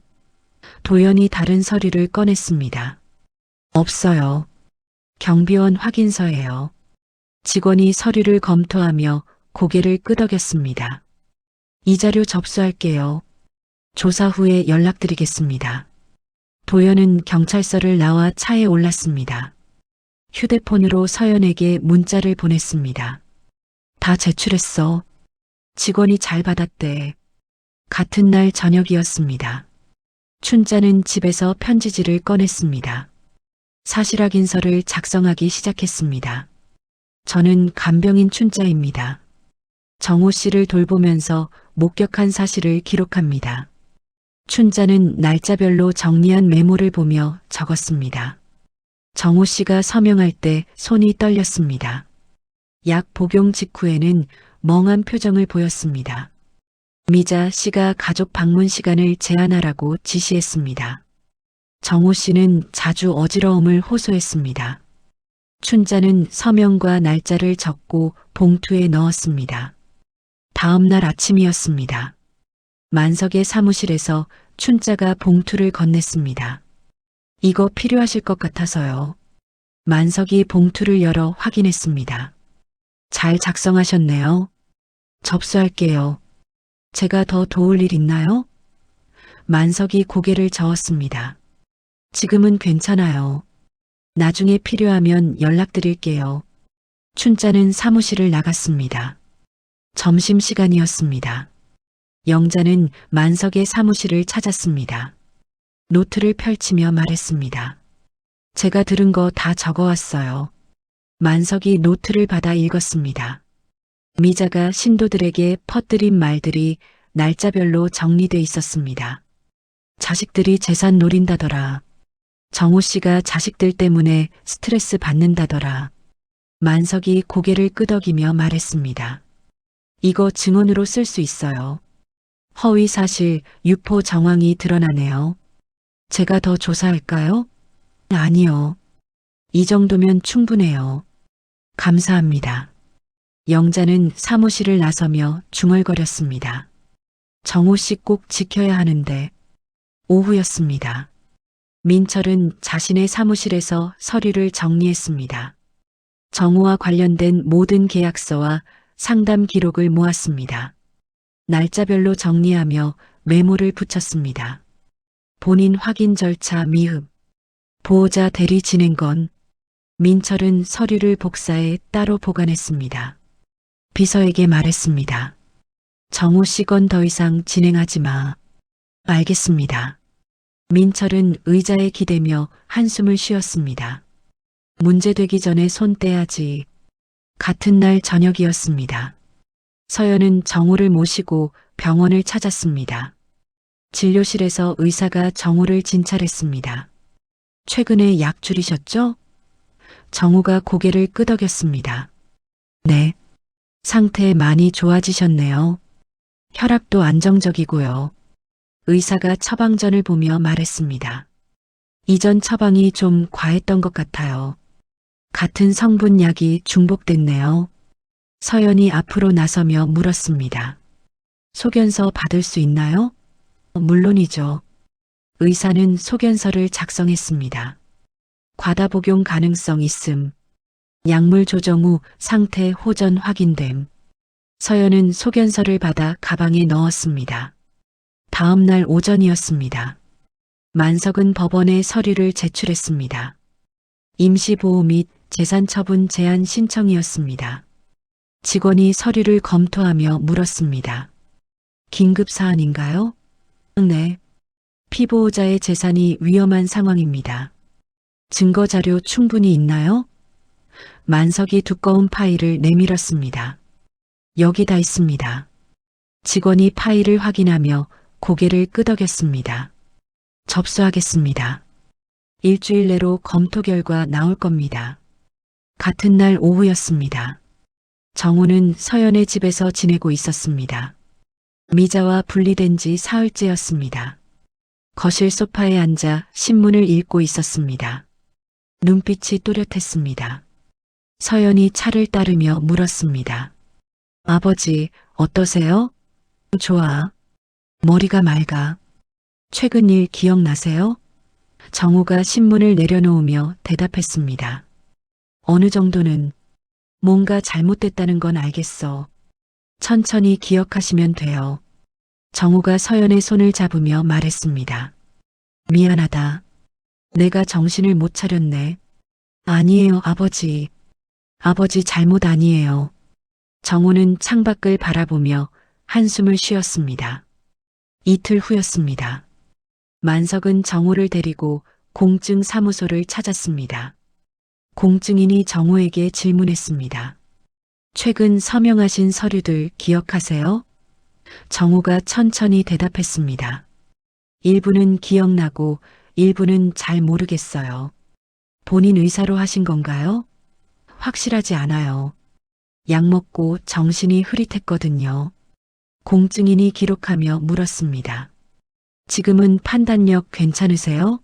Speaker 2: 도연이 다른 서류를 꺼냈습니다. 없어요. 경비원 확인서예요. 직원이 서류를 검토하며 고개를 끄덕였습니다. 이 자료 접수할게요. 조사 후에 연락드리겠습니다. 도연은 경찰서를 나와 차에 올랐습니다. 휴대폰으로 서연에게 문자를 보냈습니다. 다 제출했어. 직원이 잘 받았대. 같은 날 저녁이었습니다. 춘자는 집에서 편지지를 꺼냈습니다. 사실 확인서를 작성하기 시작했습니다. 저는 간병인 춘자입니다. 정호 씨를 돌보면서 목격한 사실을 기록합니다. 춘자는 날짜별로 정리한 메모를 보며 적었습니다. 정호 씨가 서명할 때 손이 떨렸습니다. 약 복용 직후에는 멍한 표정을 보였습니다. 미자 씨가 가족 방문 시간을 제한하라고 지시했습니다. 정호 씨는 자주 어지러움을 호소했습니다. 춘자는 서명과 날짜를 적고 봉투에 넣었습니다. 다음 날 아침이었습니다. 만석의 사무실에서 춘자가 봉투를 건넸습니다. 이거 필요하실 것 같아서요. 만석이 봉투를 열어 확인했습니다. 잘 작성하셨네요. 접수할게요. 제가 더 도울 일 있나요? 만석이 고개를 저었습니다. 지금은 괜찮아요. 나중에 필요하면 연락드릴게요. 춘자는 사무실을 나갔습니다. 점심시간이었습니다. 영자는 만석의 사무실을 찾았습니다. 노트를 펼치며 말했습니다. 제가 들은 거 다 적어왔어요. 만석이 노트를 받아 읽었습니다. 미자가 신도들에게 퍼뜨린 말들이 날짜별로 정리돼 있었습니다. 자식들이 재산 노린다더라. 정호 씨가 자식들 때문에 스트레스 받는다더라. 만석이 고개를 끄덕이며 말했습니다. 이거 증언으로 쓸 수 있어요. 허위 사실, 유포 정황이 드러나네요. 제가 더 조사할까요? 아니요. 이 정도면 충분해요. 감사합니다. 영자는 사무실을 나서며 중얼거렸습니다. 정호 씨 꼭 지켜야 하는데. 오후였습니다. 민철은 자신의 사무실에서 서류를 정리했습니다. 정호와 관련된 모든 계약서와 상담 기록을 모았습니다. 날짜별로 정리하며 메모를 붙였습니다. 본인 확인 절차 미흡. 보호자 대리 진행건. 민철은 서류를 복사해 따로 보관했습니다. 비서에게 말했습니다. 정호 씨 건 더 이상 진행하지 마. 알겠습니다. 민철은 의자에 기대며 한숨을 쉬었습니다. 문제되기 전에 손 떼야지. 같은 날 저녁이었습니다. 서연은 정우를 모시고 병원을 찾았습니다. 진료실에서 의사가 정우를 진찰했습니다. 최근에 약 줄이셨죠? 정우가 고개를 끄덕였습니다. 네. 상태 많이 좋아지셨네요. 혈압도 안정적이고요. 의사가 처방전을 보며 말했습니다. 이전 처방이 좀 과했던 것 같아요. 같은 성분 약이 중복됐네요. 서연이 앞으로 나서며 물었습니다. 소견서 받을 수 있나요? 물론이죠. 의사는 소견서를 작성했습니다. 과다 복용 가능성 있음. 약물 조정 후 상태 호전 확인됨. 서연은 소견서를 받아 가방에 넣었습니다. 다음 날 오전이었습니다. 만석은 법원에 서류를 제출했습니다. 임시보호 및 재산처분 제한 신청이었습니다. 직원이 서류를 검토하며 물었습니다. 긴급 사안인가요? 네. 피보호자의 재산이 위험한 상황입니다. 증거 자료 충분히 있나요? 만석이 두꺼운 파일을 내밀었습니다. 여기 다 있습니다. 직원이 파일을 확인하며 고개를 끄덕였습니다. 접수하겠습니다. 일주일 내로 검토 결과 나올 겁니다. 같은 날 오후였습니다. 정우는 서연의 집에서 지내고 있었습니다. 미자와 분리된 지 사흘째였습니다. 거실 소파에 앉아 신문을 읽고 있었습니다. 눈빛이 또렷했습니다. 서연이 차를 따르며 물었습니다. 아버지, 어떠세요? 좋아. 머리가 맑아. 최근 일 기억나세요? 정우가 신문을 내려놓으며 대답했습니다. 어느 정도는 뭔가 잘못됐다는 건 알겠어. 천천히 기억하시면 돼요. 정우가 서연의 손을 잡으며 말했습니다. 미안하다. 내가 정신을 못 차렸네. 아니에요, 아버지. 아버지 잘못 아니에요. 정우는 창밖을 바라보며 한숨을 쉬었습니다. 이틀 후였습니다. 만석은 정우를 데리고 공증 사무소를 찾았습니다. 공증인이 정우에게 질문했습니다. 최근 서명하신 서류들 기억하세요? 정우가 천천히 대답했습니다. 일부는 기억나고 일부는 잘 모르겠어요. 본인 의사로 하신 건가요? 확실하지 않아요. 약 먹고 정신이 흐릿했거든요. 공증인이 기록하며 물었습니다. 지금은 판단력 괜찮으세요?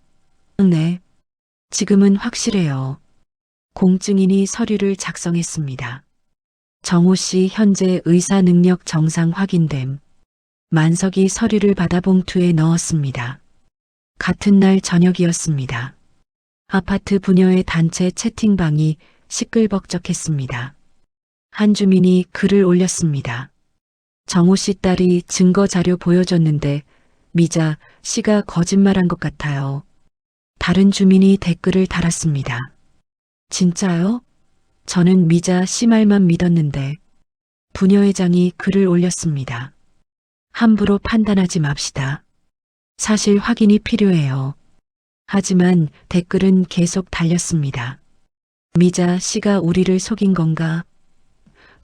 Speaker 2: 네. 지금은 확실해요. 공증인이 서류를 작성했습니다. 정우 씨 현재 의사 능력 정상 확인됨. 만석이 서류를 받아 봉투에 넣었습니다. 같은 날 저녁이었습니다. 아파트 부녀의 단체 채팅방이 시끌벅적했습니다. 한 주민이 글을 올렸습니다. 정우 씨 딸이 증거 자료 보여줬는데 미자 씨가 거짓말한 것 같아요. 다른 주민이 댓글을 달았습니다. 진짜요? 저는 미자 씨 말만 믿었는데. 부녀회장이 글을 올렸습니다. 함부로 판단하지 맙시다. 사실 확인이 필요해요. 하지만 댓글은 계속 달렸습니다. 미자 씨가 우리를 속인 건가?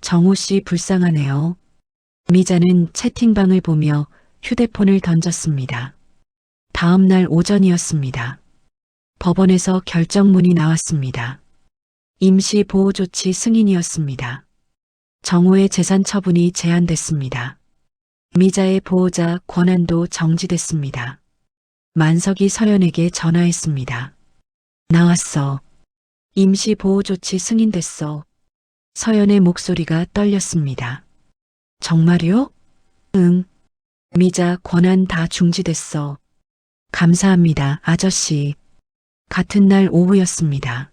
Speaker 2: 정우 씨 불쌍하네요. 미자는 채팅방을 보며 휴대폰을 던졌습니다. 다음 날 오전이었습니다. 법원에서 결정문이 나왔습니다. 임시 보호조치 승인이었습니다. 정우의 재산 처분이 제한됐습니다. 미자의 보호자 권한도 정지됐습니다. 만석이 서연에게 전화했습니다. 나왔어. 임시 보호조치 승인됐어. 서연의 목소리가 떨렸습니다. 정말요? 응. 미자 권한 다 중지됐어. 감사합니다, 아저씨. 같은 날 오후였습니다.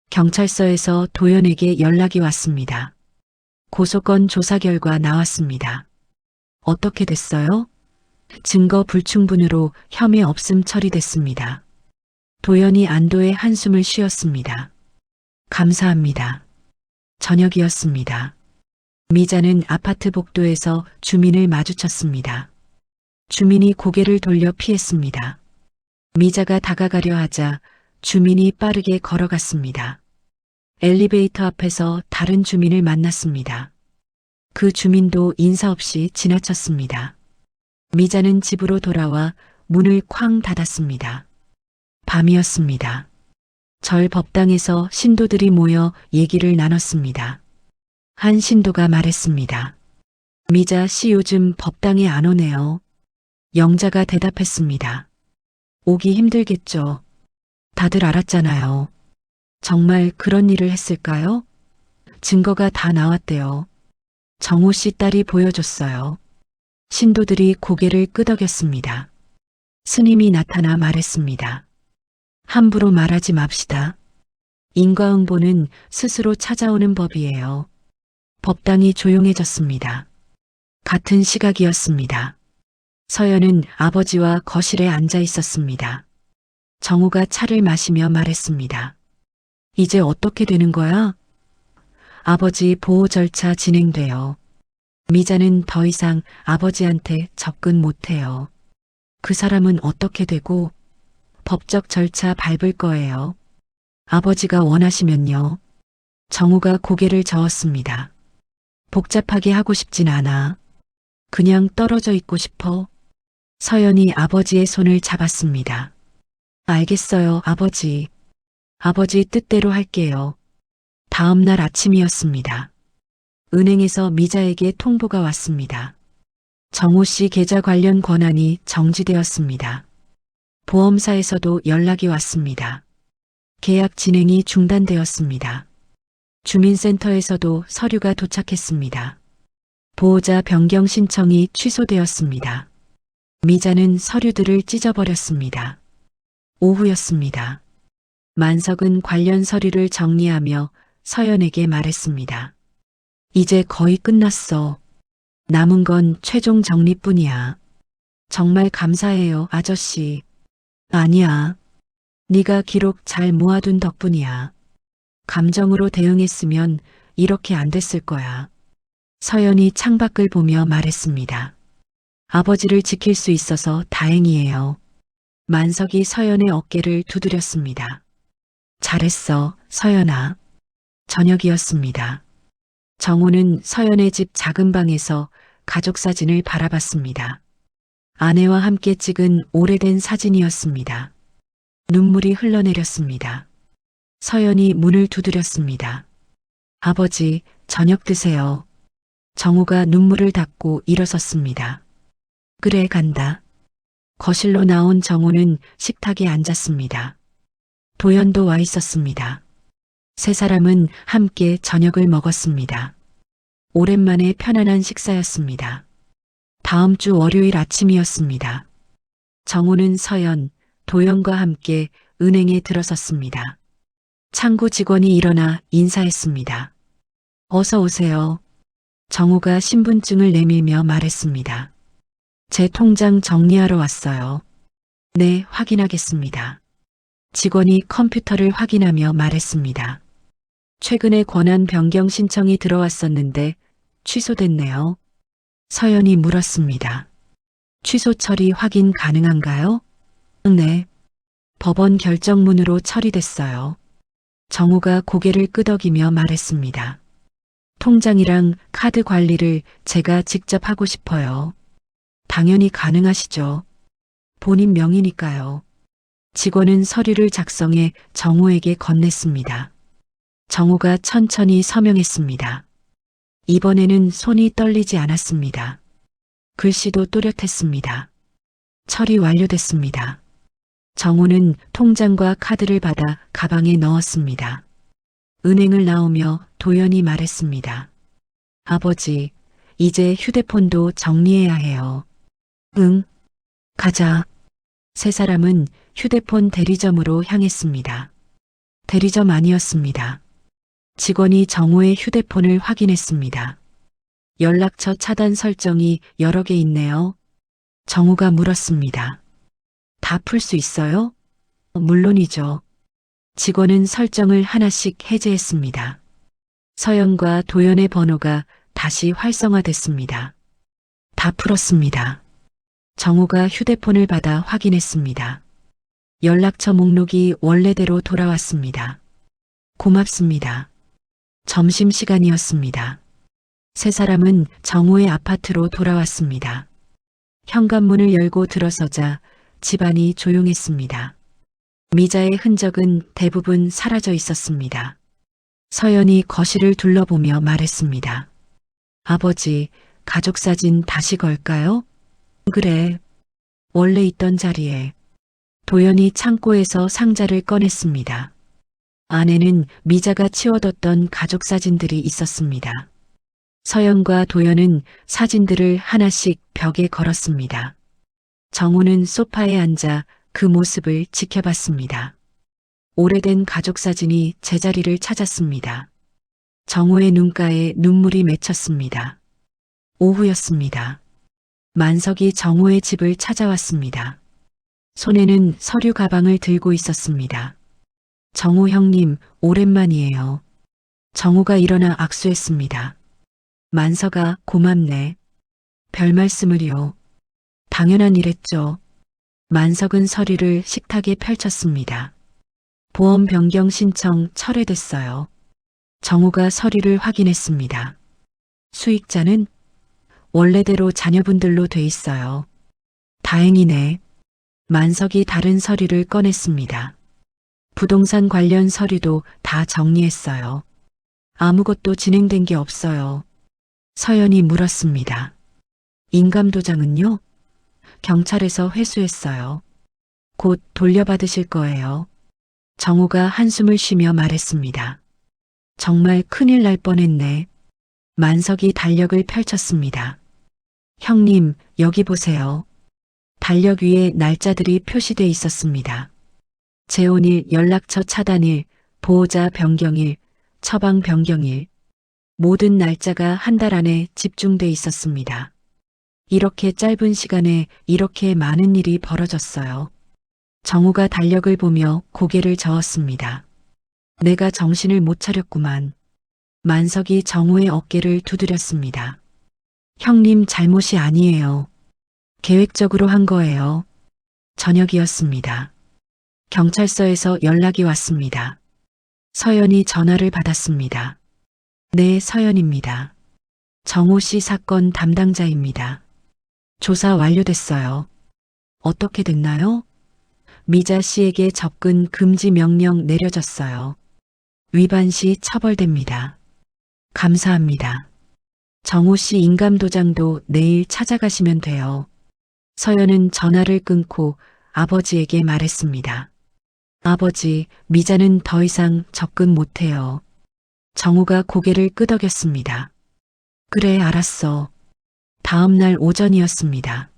Speaker 2: 경찰서에서 도연에게 연락이 왔습니다. 고소건 조사 결과 나왔습니다. 어떻게 됐어요? 증거 불충분으로 혐의 없음 처리됐습니다. 도연이 안도의 한숨을 쉬었습니다. 감사합니다. 저녁이었습니다. 미자는 아파트 복도에서 주민을 마주쳤습니다. 주민이 고개를 돌려 피했습니다. 미자가 다가가려 하자 주민이 빠르게 걸어갔습니다. 엘리베이터 앞에서 다른 주민을 만났습니다. 그 주민도 인사 없이 지나쳤습니다. 미자는 집으로 돌아와 문을 쾅 닫았습니다. 밤이었습니다. 절 법당에서 신도들이 모여 얘기를 나눴습니다. 한 신도가 말했습니다. 미자 씨 요즘 법당에 안 오네요. 영자가 대답했습니다. 오기 힘들겠죠. 다들 알았잖아요. 정말 그런 일을 했을까요? 증거가 다 나왔대요. 정호 씨 딸이 보여줬어요. 신도들이 고개를 끄덕였습니다. 스님이 나타나 말했습니다. 함부로 말하지 맙시다. 인과응보는 스스로 찾아오는 법이에요. 법당이 조용해졌습니다. 같은 시각이었습니다. 서연은 아버지와 거실에 앉아 있었습니다. 정우가 차를 마시며 말했습니다. 이제 어떻게 되는 거야? 아버지 보호 절차 진행돼요. 미자는 더 이상 아버지한테 접근 못해요. 그 사람은 어떻게 되고 법적 절차 밟을 거예요. 아버지가 원하시면요. 정우가 고개를 저었습니다. 복잡하게 하고 싶진 않아. 그냥 떨어져 있고 싶어. 서연이 아버지의 손을 잡았습니다. 알겠어요, 아버지. 아버지 뜻대로 할게요. 다음 날 아침이었습니다. 은행에서 미자에게 통보가 왔습니다. 정호 씨 계좌 관련 권한이 정지되었습니다. 보험사에서도 연락이 왔습니다. 계약 진행이 중단되었습니다. 주민센터에서도 서류가 도착했습니다. 보호자 변경 신청이 취소되었습니다. 미자는 서류들을 찢어버렸습니다. 오후였습니다. 만석은 관련 서류를 정리하며 서연에게 말했습니다. 이제 거의 끝났어. 남은 건 최종 정리뿐이야. 정말 감사해요, 아저씨. 아니야. 네가 기록 잘 모아둔 덕분이야. 감정으로 대응했으면 이렇게 안 됐을 거야. 서연이 창밖을 보며 말했습니다. 아버지를 지킬 수 있어서 다행이에요. 만석이 서연의 어깨를 두드렸습니다. 잘했어, 서연아. 저녁이었습니다. 정호는 서연의 집 작은 방에서 가족 사진을 바라봤습니다. 아내와 함께 찍은 오래된 사진이었습니다. 눈물이 흘러내렸습니다. 서연이 문을 두드렸습니다. 아버지, 저녁 드세요. 정우가 눈물을 닦고 일어섰습니다. 그래, 간다. 거실로 나온 정우는 식탁에 앉았습니다. 도연도 와 있었습니다. 세 사람은 함께 저녁을 먹었습니다. 오랜만에 편안한 식사였습니다. 다음 주 월요일 아침이었습니다. 정우는 서연, 도연과 함께 은행에 들어섰습니다. 창구 직원이 일어나 인사했습니다. 어서 오세요. 정우가 신분증을 내밀며 말했습니다. 제 통장 정리하러 왔어요. 네, 확인하겠습니다. 직원이 컴퓨터를 확인하며 말했습니다. 최근에 권한 변경 신청이 들어왔었는데 취소됐네요. 서연이 물었습니다. 취소 처리 확인 가능한가요? 네. 법원 결정문으로 처리됐어요. 정우가 고개를 끄덕이며 말했습니다. 통장이랑 카드 관리를 제가 직접 하고 싶어요. 당연히 가능하시죠. 본인 명의니까요. 직원은 서류를 작성해 정우에게 건넸습니다. 정우가 천천히 서명했습니다. 이번에는 손이 떨리지 않았습니다. 글씨도 또렷했습니다. 처리 완료됐습니다. 정우는 통장과 카드를 받아 가방에 넣었습니다. 은행을 나오며 도연이 말했습니다. 아버지, 이제 휴대폰도 정리해야 해요. 응, 가자. 세 사람은 휴대폰 대리점으로 향했습니다. 대리점 아니었습니다. 직원이 정우의 휴대폰을 확인했습니다. 연락처 차단 설정이 여러 개 있네요. 정우가 물었습니다. 다 풀 수 있어요? 물론이죠. 직원은 설정을 하나씩 해제했습니다. 서연과 도연의 번호가 다시 활성화됐습니다. 다 풀었습니다. 정우가 휴대폰을 받아 확인했습니다. 연락처 목록이 원래대로 돌아왔습니다. 고맙습니다. 점심시간이었습니다. 세 사람은 정우의 아파트로 돌아왔습니다. 현관문을 열고 들어서자 집안이 조용했습니다. 미자의 흔적은 대부분 사라져 있었습니다. 서연이 거실을 둘러보며 말했습니다. 아버지, 가족 사진 다시 걸까요? 그래. 원래 있던 자리에. 도연이 창고에서 상자를 꺼냈습니다. 안에는 미자가 치워뒀던 가족 사진들이 있었습니다. 서연과 도연은 사진들을 하나씩 벽에 걸었습니다. 정우는 소파에 앉아 그 모습을 지켜봤습니다. 오래된 가족 사진이 제자리를 찾았습니다. 정우의 눈가에 눈물이 맺혔습니다. 오후였습니다. 만석이 정우의 집을 찾아왔습니다. 손에는 서류 가방을 들고 있었습니다. 정우 형님, 오랜만이에요. 정우가 일어나 악수했습니다. 만석아, 고맙네. 별 말씀을요. 당연한 일했죠. 만석은 서류를 식탁에 펼쳤습니다. 보험 변경 신청 철회됐어요. 정우가 서류를 확인했습니다. 수익자는 원래대로 자녀분들로 돼 있어요. 다행이네. 만석이 다른 서류를 꺼냈습니다. 부동산 관련 서류도 다 정리했어요. 아무것도 진행된 게 없어요. 서연이 물었습니다. 인감도장은요? 경찰에서 회수했어요. 곧 돌려받으실 거예요. 정우가 한숨을 쉬며 말했습니다. 정말 큰일 날 뻔했네. 만석이 달력을 펼쳤습니다. 형님, 여기 보세요. 달력 위에 날짜들이 표시돼 있었습니다. 재혼일, 연락처 차단일, 보호자 변경일, 처방 변경일. 모든 날짜가 한 달 안에 집중돼 있었습니다. 이렇게 짧은 시간에 이렇게 많은 일이 벌어졌어요. 정우가 달력을 보며 고개를 저었습니다. 내가 정신을 못 차렸구만. 만석이 정우의 어깨를 두드렸습니다. 형님 잘못이 아니에요. 계획적으로 한 거예요. 저녁이었습니다. 경찰서에서 연락이 왔습니다. 서연이 전화를 받았습니다. 네, 서연입니다. 정우 씨 사건 담당자입니다. 조사 완료됐어요. 어떻게 됐나요? 미자 씨에게 접근 금지 명령 내려졌어요. 위반 시 처벌됩니다. 감사합니다. 정우 씨 인감도장도 내일 찾아가시면 돼요. 서연은 전화를 끊고 아버지에게 말했습니다. 아버지, 미자는 더 이상 접근 못해요. 정우가 고개를 끄덕였습니다. 그래, 알았어. 다음 날 오전이었습니다.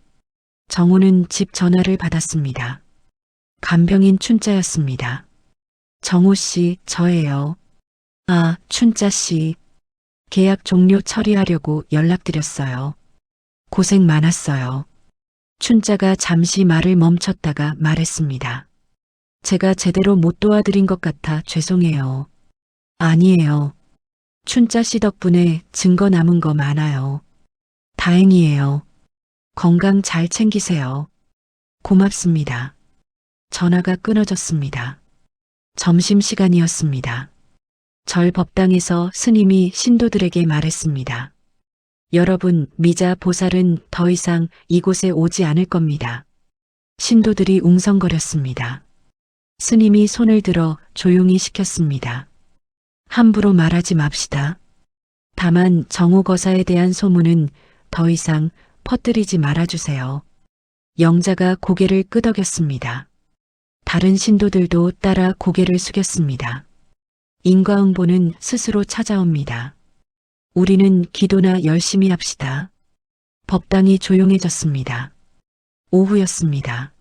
Speaker 2: 정우는 집 전화를 받았습니다. 간병인 춘자였습니다. 정우 씨, 저예요. 아, 춘자 씨. 계약 종료 처리하려고 연락드렸어요. 고생 많았어요. 춘자가 잠시 말을 멈췄다가 말했습니다. 제가 제대로 못 도와드린 것 같아 죄송해요. 아니에요. 춘자 씨 덕분에 증거 남은 거 많아요. 다행이에요. 건강 잘 챙기세요. 고맙습니다. 전화가 끊어졌습니다. 점심시간이었습니다. 절 법당에서 스님이 신도들에게 말했습니다. 여러분, 미자 보살은 더 이상 이곳에 오지 않을 겁니다. 신도들이 웅성거렸습니다. 스님이 손을 들어 조용히 시켰습니다. 함부로 말하지 맙시다. 다만 정우 거사에 대한 소문은 더 이상 퍼뜨리지 말아주세요. 영자가 고개를 끄덕였습니다. 다른 신도들도 따라 고개를 숙였습니다. 인과응보는 스스로 찾아옵니다. 우리는 기도나 열심히 합시다. 법당이 조용해졌습니다. 오후였습니다.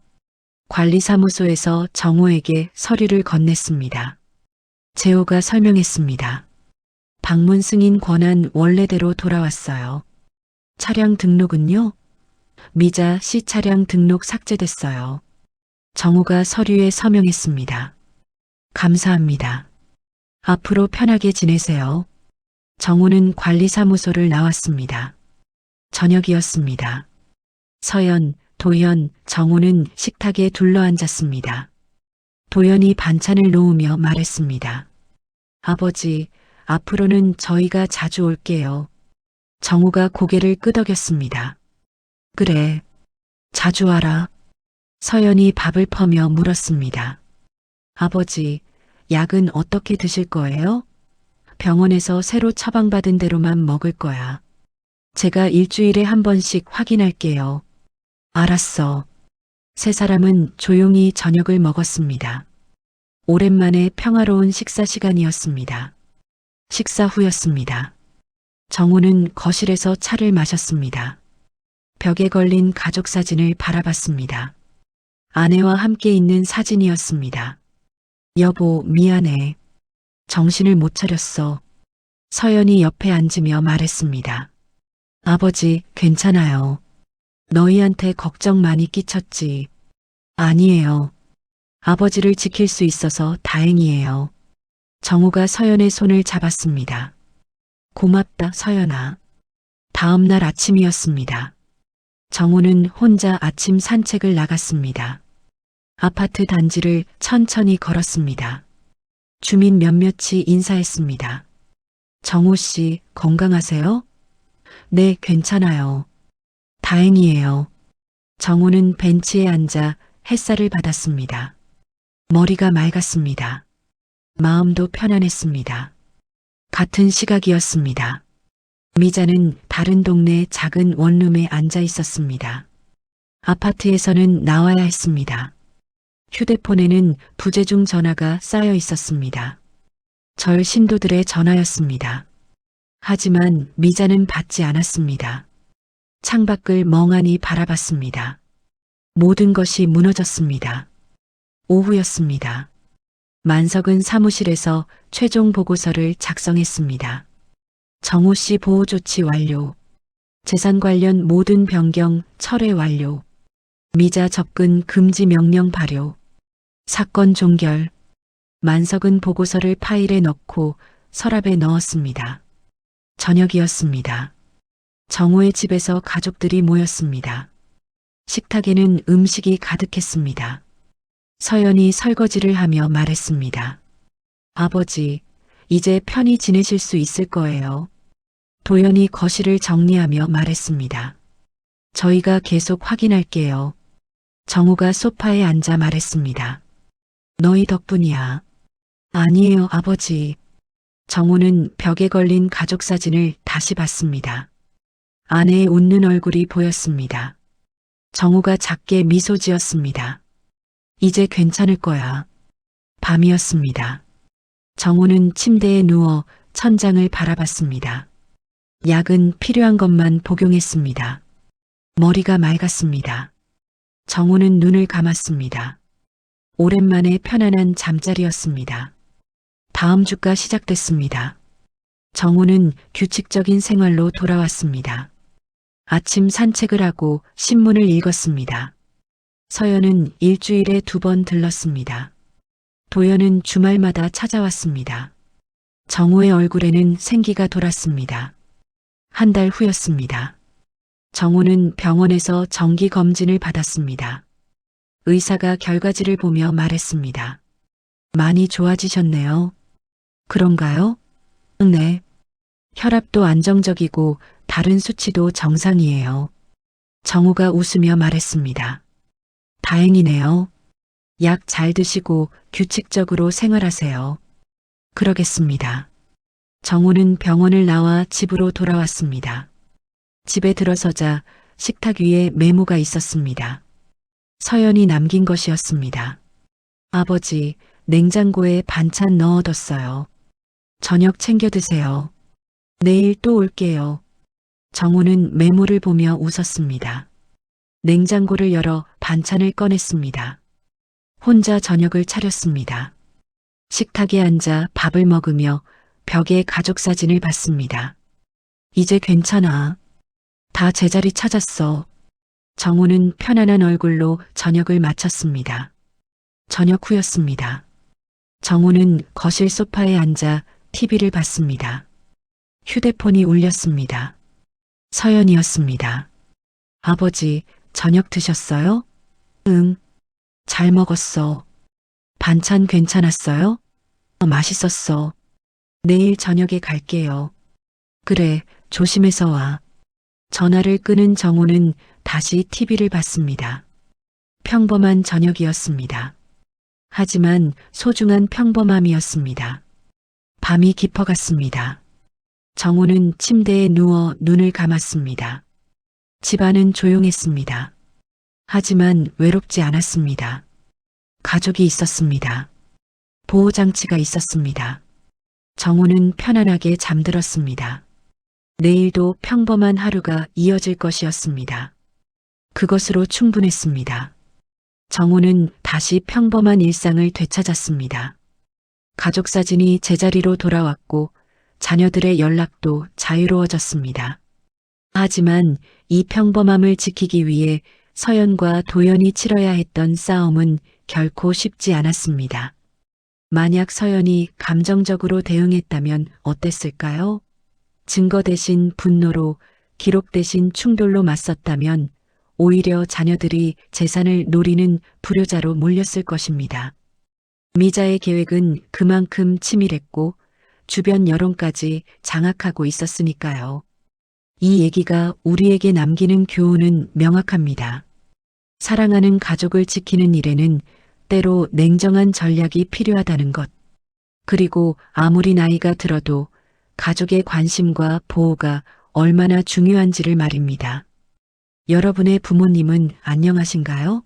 Speaker 2: 관리사무소에서 정우에게 서류를 건넸습니다. 재호가 설명했습니다. 방문 승인 권한 원래대로 돌아왔어요. 차량 등록은요? 미자 씨 차량 등록 삭제됐어요. 정우가 서류에 서명했습니다. 감사합니다. 앞으로 편하게 지내세요. 정우는 관리사무소를 나왔습니다. 저녁이었습니다. 서연, 도연, 정우는 식탁에 둘러앉았습니다. 도연이 반찬을 놓으며 말했습니다. 아버지, 앞으로는 저희가 자주 올게요. 정우가 고개를 끄덕였습니다. 그래, 자주 와라. 서연이 밥을 퍼며 물었습니다. 아버지, 약은 어떻게 드실 거예요? 병원에서 새로 처방받은 대로만 먹을 거야. 제가 일주일에 한 번씩 확인할게요. 알았어. 세 사람은 조용히 저녁을 먹었습니다. 오랜만에 평화로운 식사 시간이었습니다. 식사 후였습니다. 정우는 거실에서 차를 마셨습니다. 벽에 걸린 가족 사진을 바라봤습니다. 아내와 함께 있는 사진이었습니다. 여보, 미안해. 정신을 못 차렸어. 서연이 옆에 앉으며 말했습니다. 아버지, 괜찮아요. 너희한테 걱정 많이 끼쳤지. 아니에요. 아버지를 지킬 수 있어서 다행이에요. 정우가 서연의 손을 잡았습니다. 고맙다, 서연아. 다음 날 아침이었습니다. 정우는 혼자 아침 산책을 나갔습니다. 아파트 단지를 천천히 걸었습니다. 주민 몇몇이 인사했습니다. 정우 씨, 건강하세요? 네, 괜찮아요. 다행이에요. 정우는 벤치에 앉아 햇살을 받았습니다. 머리가 맑았습니다. 마음도 편안했습니다. 같은 시각이었습니다. 미자는 다른 동네 작은 원룸에 앉아 있었습니다. 아파트에서는 나와야 했습니다. 휴대폰에는 부재중 전화가 쌓여 있었습니다. 절 신도들의 전화였습니다. 하지만 미자는 받지 않았습니다. 창밖을 멍하니 바라봤습니다. 모든 것이 무너졌습니다. 오후였습니다. 만석은 사무실에서 최종 보고서를 작성했습니다. 정우 씨 보호 조치 완료. 재산 관련 모든 변경 철회 완료. 미자 접근 금지 명령 발효. 사건 종결. 만석은 보고서를 파일에 넣고 서랍에 넣었습니다. 저녁이었습니다. 정우의 집에서 가족들이 모였습니다. 식탁에는 음식이 가득했습니다. 서연이 설거지를 하며 말했습니다. 아버지, 이제 편히 지내실 수 있을 거예요. 도연이 거실을 정리하며 말했습니다. 저희가 계속 확인할게요. 정우가 소파에 앉아 말했습니다. 너희 덕분이야. 아니에요, 아버지. 정우는 벽에 걸린 가족 사진을 다시 봤습니다. 아내의 웃는 얼굴이 보였습니다. 정우가 작게 미소 지었습니다. 이제 괜찮을 거야. 밤이었습니다. 정우는 침대에 누워 천장을 바라봤습니다. 약은 필요한 것만 복용했습니다. 머리가 맑았습니다. 정우는 눈을 감았습니다. 오랜만에 편안한 잠자리였습니다. 다음 주가 시작됐습니다. 정우는 규칙적인 생활로 돌아왔습니다. 아침 산책을 하고 신문을 읽었습니다. 서연은 일주일에 2번 들렀습니다. 도연은 주말마다 찾아왔습니다. 정우의 얼굴에는 생기가 돌았습니다. 한 달 후였습니다. 정우는 병원에서 정기 검진을 받았습니다. 의사가 결과지를 보며 말했습니다. 많이 좋아지셨네요. 그런가요? 네. 혈압도 안정적이고 다른 수치도 정상이에요. 정우가 웃으며 말했습니다. 다행이네요. 약 잘 드시고 규칙적으로 생활하세요. 그러겠습니다. 정우는 병원을 나와 집으로 돌아왔습니다. 집에 들어서자 식탁 위에 메모가 있었습니다. 서연이 남긴 것이었습니다. 아버지, 냉장고에 반찬 넣어뒀어요. 저녁 챙겨 드세요. 내일 또 올게요. 정우는 메모를 보며 웃었습니다. 냉장고를 열어 반찬을 꺼냈습니다. 혼자 저녁을 차렸습니다. 식탁에 앉아 밥을 먹으며 벽에 가족 사진을 봤습니다. 이제 괜찮아. 다 제자리 찾았어. 정우는 편안한 얼굴로 저녁을 마쳤습니다. 저녁 후였습니다. 정우는 거실 소파에 앉아 TV를 봤습니다. 휴대폰이 울렸습니다. 서연이었습니다. 아버지, 저녁 드셨어요? 응. 잘 먹었어. 반찬 괜찮았어요? 맛있었어. 내일 저녁에 갈게요. 그래, 조심해서 와. 전화를 끄는 정호는 다시 TV를 봤습니다. 평범한 저녁이었습니다. 하지만 소중한 평범함이었습니다. 밤이 깊어갔습니다. 정호는 침대에 누워 눈을 감았습니다. 집안은 조용했습니다. 하지만 외롭지 않았습니다. 가족이 있었습니다. 보호장치가 있었습니다. 정호는 편안하게 잠들었습니다. 내일도 평범한 하루가 이어질 것이었습니다. 그것으로 충분했습니다. 정호는 다시 평범한 일상을 되찾았습니다. 가족 사진이 제자리로 돌아왔고 자녀들의 연락도 자유로워졌습니다. 하지만 이 평범함을 지키기 위해 서연과 도연이 치러야 했던 싸움은 결코 쉽지 않았습니다. 만약 서연이 감정적으로 대응했다면 어땠을까요? 증거 대신 분노로, 기록 대신 충돌로 맞섰다면 오히려 자녀들이 재산을 노리는 불효자로 몰렸을 것입니다. 미자의 계획은 그만큼 치밀했고 주변 여론까지 장악하고 있었으니까요. 이 얘기가 우리에게 남기는 교훈은 명확합니다. 사랑하는 가족을 지키는 일에는 때로 냉정한 전략이 필요하다는 것. 그리고 아무리 나이가 들어도 가족의 관심과 보호가 얼마나 중요한지를 말입니다. 여러분의 부모님은 안녕하신가요?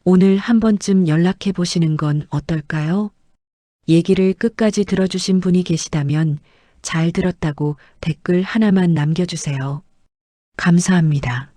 Speaker 2: 오늘 한 번쯤 연락해 보시는 건 어떨까요? 얘기를 끝까지 들어주신 분이 계시다면 잘 들었다고 댓글 하나만 남겨주세요. 감사합니다.